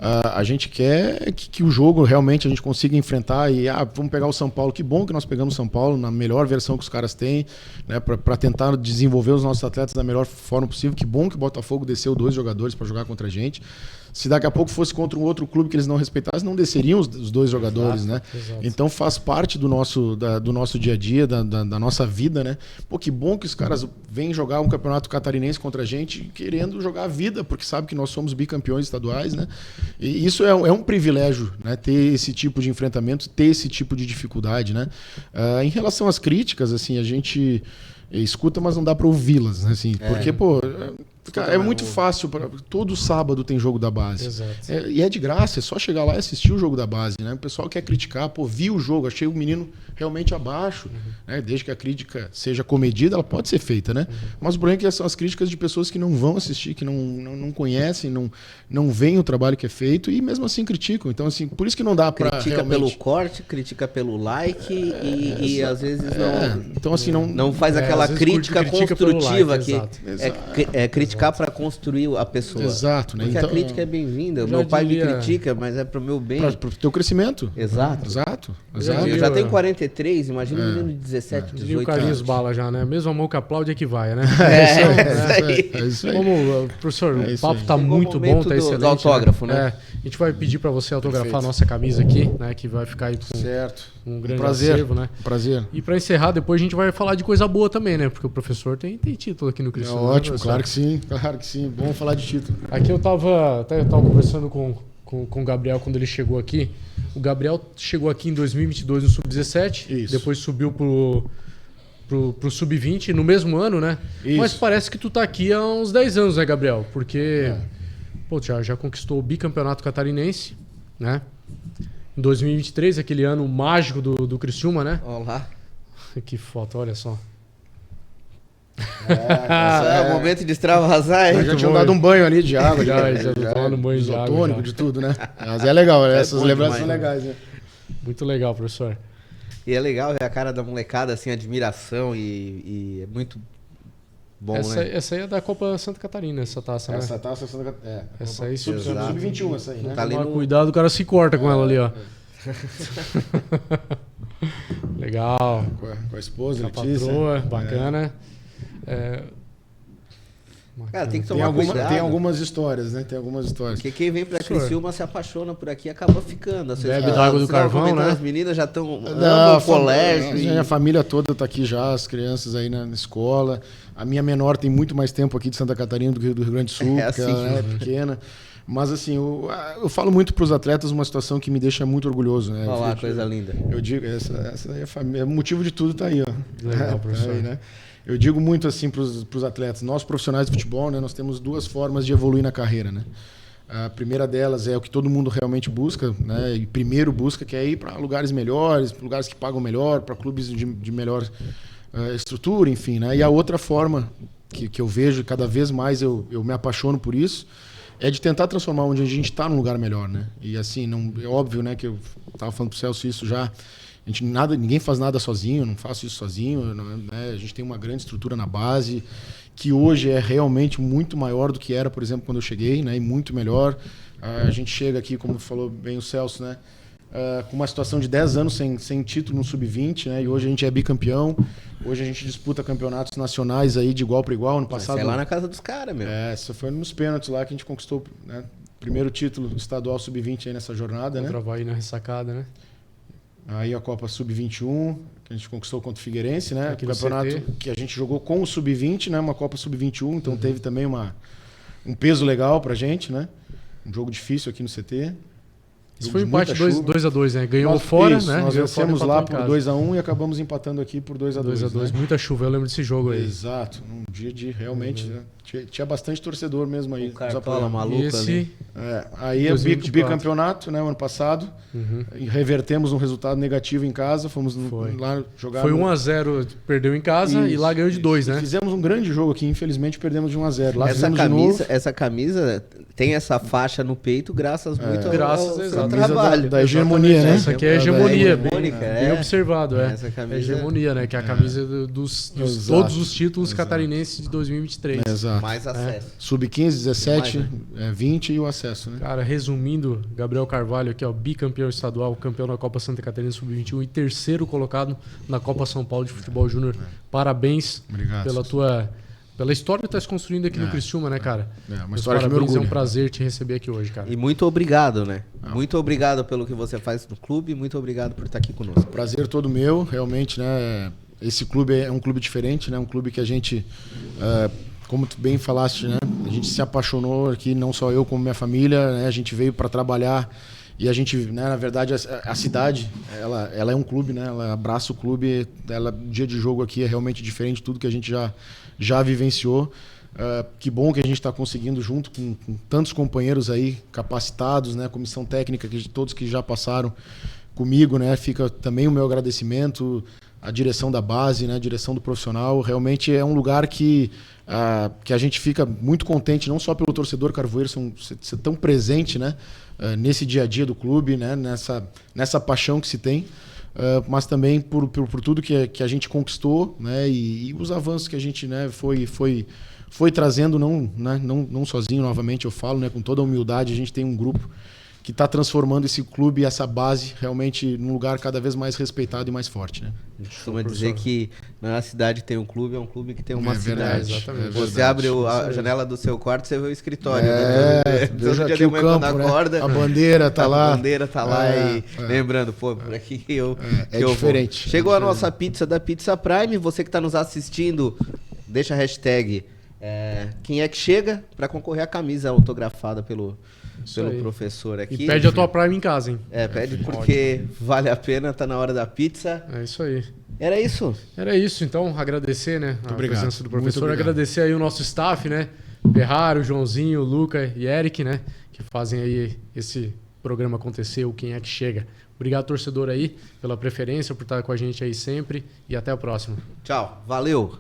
A gente quer que o jogo realmente a gente consiga enfrentar e vamos pegar o São Paulo. Que bom que nós pegamos o São Paulo na melhor versão que os caras têm, né? Para tentar desenvolver os nossos atletas da melhor forma possível. Que bom que o Botafogo desceu 2 jogadores para jogar contra a gente. Se daqui a pouco fosse contra um outro clube que eles não respeitassem, não desceriam os 2 jogadores, né? Exato. Então faz parte do nosso dia a dia, da nossa vida, né? Pô, que bom que os caras vêm jogar um campeonato catarinense contra a gente querendo jogar a vida, porque sabe que nós somos bicampeões estaduais, né? E isso é um privilégio, né? Ter esse tipo de enfrentamento, ter esse tipo de dificuldade, né? Em relação às críticas, assim, a gente escuta, mas não dá para ouvi-las, né? Assim, porque, pô... É muito fácil. Todo sábado tem jogo da base. Exato. E é de graça, é só chegar lá e assistir o jogo da base, né? O pessoal quer criticar, pô, vi o jogo, achei o menino realmente abaixo. Né? Desde que a crítica seja comedida, ela pode ser feita, né? Mas o problema é que são as críticas de pessoas que não vão assistir, que não conhecem, não veem o trabalho que é feito e mesmo assim criticam. Então, assim, por isso que não dá pra critica realmente... pelo corte, critica pelo like e às vezes não... Então, assim, não faz aquela crítica construtiva like, que criticar para construir a pessoa. Exato, né? Porque então, a crítica é bem-vinda. Meu já pai diria... me critica, mas é pro meu bem. Pro teu crescimento. Exato. Eu já tenho 43, imagina um menino de 17, 18 E o Carlinhos anos. Bala já, né? Mesmo amor que aplaude é que vai, né? É isso aí. Como, professor, o papo tá Chegou muito o momento bom, tá excelente. do autógrafo, né? A gente vai pedir para você autografar a nossa camisa aqui, né? Que vai ficar aí com Certo. um grande Prazer. acervo, né? Prazer. E para encerrar, depois a gente vai falar de coisa boa também, né? Porque o professor tem título aqui no É Cristo. ótimo, claro que sim. Claro que sim. Bom falar de título. Aqui eu tava conversando com o Gabriel quando ele chegou aqui. O Gabriel chegou aqui em 2022 no Sub-17, Isso. depois subiu pro Sub-20 no mesmo ano, né? Isso. Mas parece que tu tá aqui há uns 10 anos, né, Gabriel? Porque pô, já conquistou o bicampeonato catarinense, né? Em 2023, aquele ano mágico do Criciúma, né? Olha lá. Que foto, olha só. É o momento de extravasar, hein? Já tinham bom, dado um banho ali de água. Já tomando banho de água, isotônico, já. de tudo, né? Mas é legal, essas bom lembranças demais, são legais, né? Muito legal, professor. E é legal ver a cara da molecada, assim, admiração e é muito bom, né? Essa aí é da Copa Santa Catarina, essa taça, né? Essa taça Essa aí sub-21, essa aí, né? Tá ali Tomar no... cuidado, o cara se corta com ela ali, ó. Legal. Com a esposa, A Letícia. patroa, bacana. Cara, tem que Tem, tomar cuidado. tem algumas histórias, né? Tem algumas histórias. Porque quem vem pra Senhor. Criciúma se apaixona por aqui e acaba ficando. Bebe da água do carvão, né? As meninas já estão Não, no colégio. Minha família toda tá aqui já, as crianças aí na escola. A minha menor tem muito mais tempo aqui de Santa Catarina do que do Rio Grande do Sul, porque assim, ela é pequena. Mas assim, eu falo muito para os atletas uma situação que me deixa muito orgulhoso, né? Olha lá, coisa linda. Eu digo, essa aí é a família, o motivo de tudo tá aí, ó. Legal, professor. Tá aí, né? Eu digo muito assim para os atletas, nós profissionais de futebol, né, nós temos duas formas de evoluir na carreira, né? A primeira delas é o que todo mundo realmente busca, né? E primeiro busca, que é ir para lugares melhores, lugares que pagam melhor, para clubes de melhor estrutura, enfim, né? E a outra forma que eu vejo, cada vez mais eu me apaixono por isso, é de tentar transformar onde a gente está num lugar melhor, né? E assim, não, é óbvio, né, que eu estava falando pro Celso isso já. Ninguém faz nada sozinho, eu não faço isso sozinho, né? A gente tem uma grande estrutura na base, que hoje é realmente muito maior do que era, por exemplo, quando eu cheguei, né? E muito melhor. A gente chega aqui, como falou bem o Celso, né? Com uma situação de 10 anos sem título no Sub-20, né? E hoje a gente é bicampeão. Hoje a gente disputa campeonatos nacionais aí de igual para igual. No passado, Sai lá na casa dos caras, meu. Isso foi nos pênaltis lá que a gente conquistou, né? Primeiro título estadual Sub-20 aí nessa jornada, Contra né? o Avaí na ressacada, né? Aí a Copa Sub-21, que a gente conquistou contra o Figueirense, né? Aqui O no campeonato CT. que a gente jogou com o Sub-20, né? Uma Copa Sub-21, então teve também um peso legal pra gente, né? Um jogo difícil aqui no CT. Isso Jogo foi um de muita empate chuva. 2-2, né? Ganhou fora, Isso, né? Nós Ganhou fora, vencemos empatou lá em por casa. 2-1 e acabamos empatando aqui por 2-2. 2-2, né? muita chuva, eu lembro desse jogo aí. Exato, um dia de realmente, né? Tinha bastante torcedor mesmo aí. O nos Cartola apoiando. maluco E esse... ali. Aí é 2024. bicampeonato, né, o ano passado. E revertemos um resultado negativo em casa, fomos Foi. lá jogar. Foi 1-0, perdeu em casa e lá ganhou de 2, né? Fizemos um grande jogo aqui, infelizmente perdemos de 1-0. Lá fizemos Essa camisa tem essa faixa no peito graças muito Graças, ao seu exato. trabalho. da hegemonia, né? Essa aqui é hegemonia, bem, hegemônica, bem observado. Essa camisa- É hegemonia, né? Que é a camisa dos Exato. todos os títulos catarinenses de 2023. Exato. Mais acesso. Sub-15, 17, Mais, 20 e o acesso, né? Cara, resumindo, Gabriel Carvalho aqui, ó, bicampeão estadual, campeão da Copa Santa Catarina Sub-21 e terceiro colocado na Copa São Paulo de Futebol Júnior. Parabéns Obrigado. pela história que tu tá se construindo aqui no Criciúma, né, cara? Uma Meus história que me parabéns, é orgulha. um prazer te receber aqui hoje, cara. E muito obrigado, né? Muito obrigado pelo que você faz no clube, muito obrigado por estar aqui conosco. Prazer todo meu, realmente, né? Esse clube é um clube diferente, né? Um clube que a gente, como tu bem falaste, né? A gente se apaixonou aqui, não só eu como minha família, né? A gente veio para trabalhar e a gente, né? Na verdade, a cidade, ela é um clube, né? Ela abraça o clube, o dia de jogo aqui é realmente diferente de tudo que a gente já vivenciou. Que bom que a gente está conseguindo junto com tantos companheiros aí capacitados, né? Comissão técnica, todos que já passaram comigo, né? Fica também o meu agradecimento à direção da base, né? A direção do profissional. Realmente é um lugar que a gente fica muito contente, não só pelo torcedor carvoeiro ser tão presente, né? Nesse dia a dia do clube, né? Nessa paixão que se tem. Mas também por tudo que a gente conquistou, né? E os avanços que a gente, né, foi trazendo, não sozinho, novamente eu falo, né, com toda a humildade. A gente tem um grupo que está transformando esse clube e essa base realmente num lugar cada vez mais respeitado e mais forte, né? A gente costuma dizer que não é a cidade que tem um clube, é um clube que tem uma verdade, cidade. exatamente. Você abre a janela do seu quarto, você vê o escritório. Veja Todo aqui dia o de manhã, quando campo, né? acorda, A bandeira tá lá. A bandeira tá lá e lembrando, pô, por aqui que eu diferente. vou. Chegou a nossa pizza da Pizza Prime, você que está nos assistindo, deixa a hashtag quem é que chega para concorrer à camisa autografada pelo professor aqui. E pede a tua Prime em casa, hein? Pede porque vale a pena, tá na hora da pizza. É isso aí. Era isso. Era isso, então, agradecer, né, a obrigado. presença do Muito professor, obrigado. agradecer aí o nosso staff, né, Ferraro, Joãozinho, Luca e Eric, né, que fazem aí esse programa acontecer, o Quem é que Chega. Obrigado, torcedor aí, pela preferência, por estar com a gente aí sempre e até a próxima. Tchau. Valeu.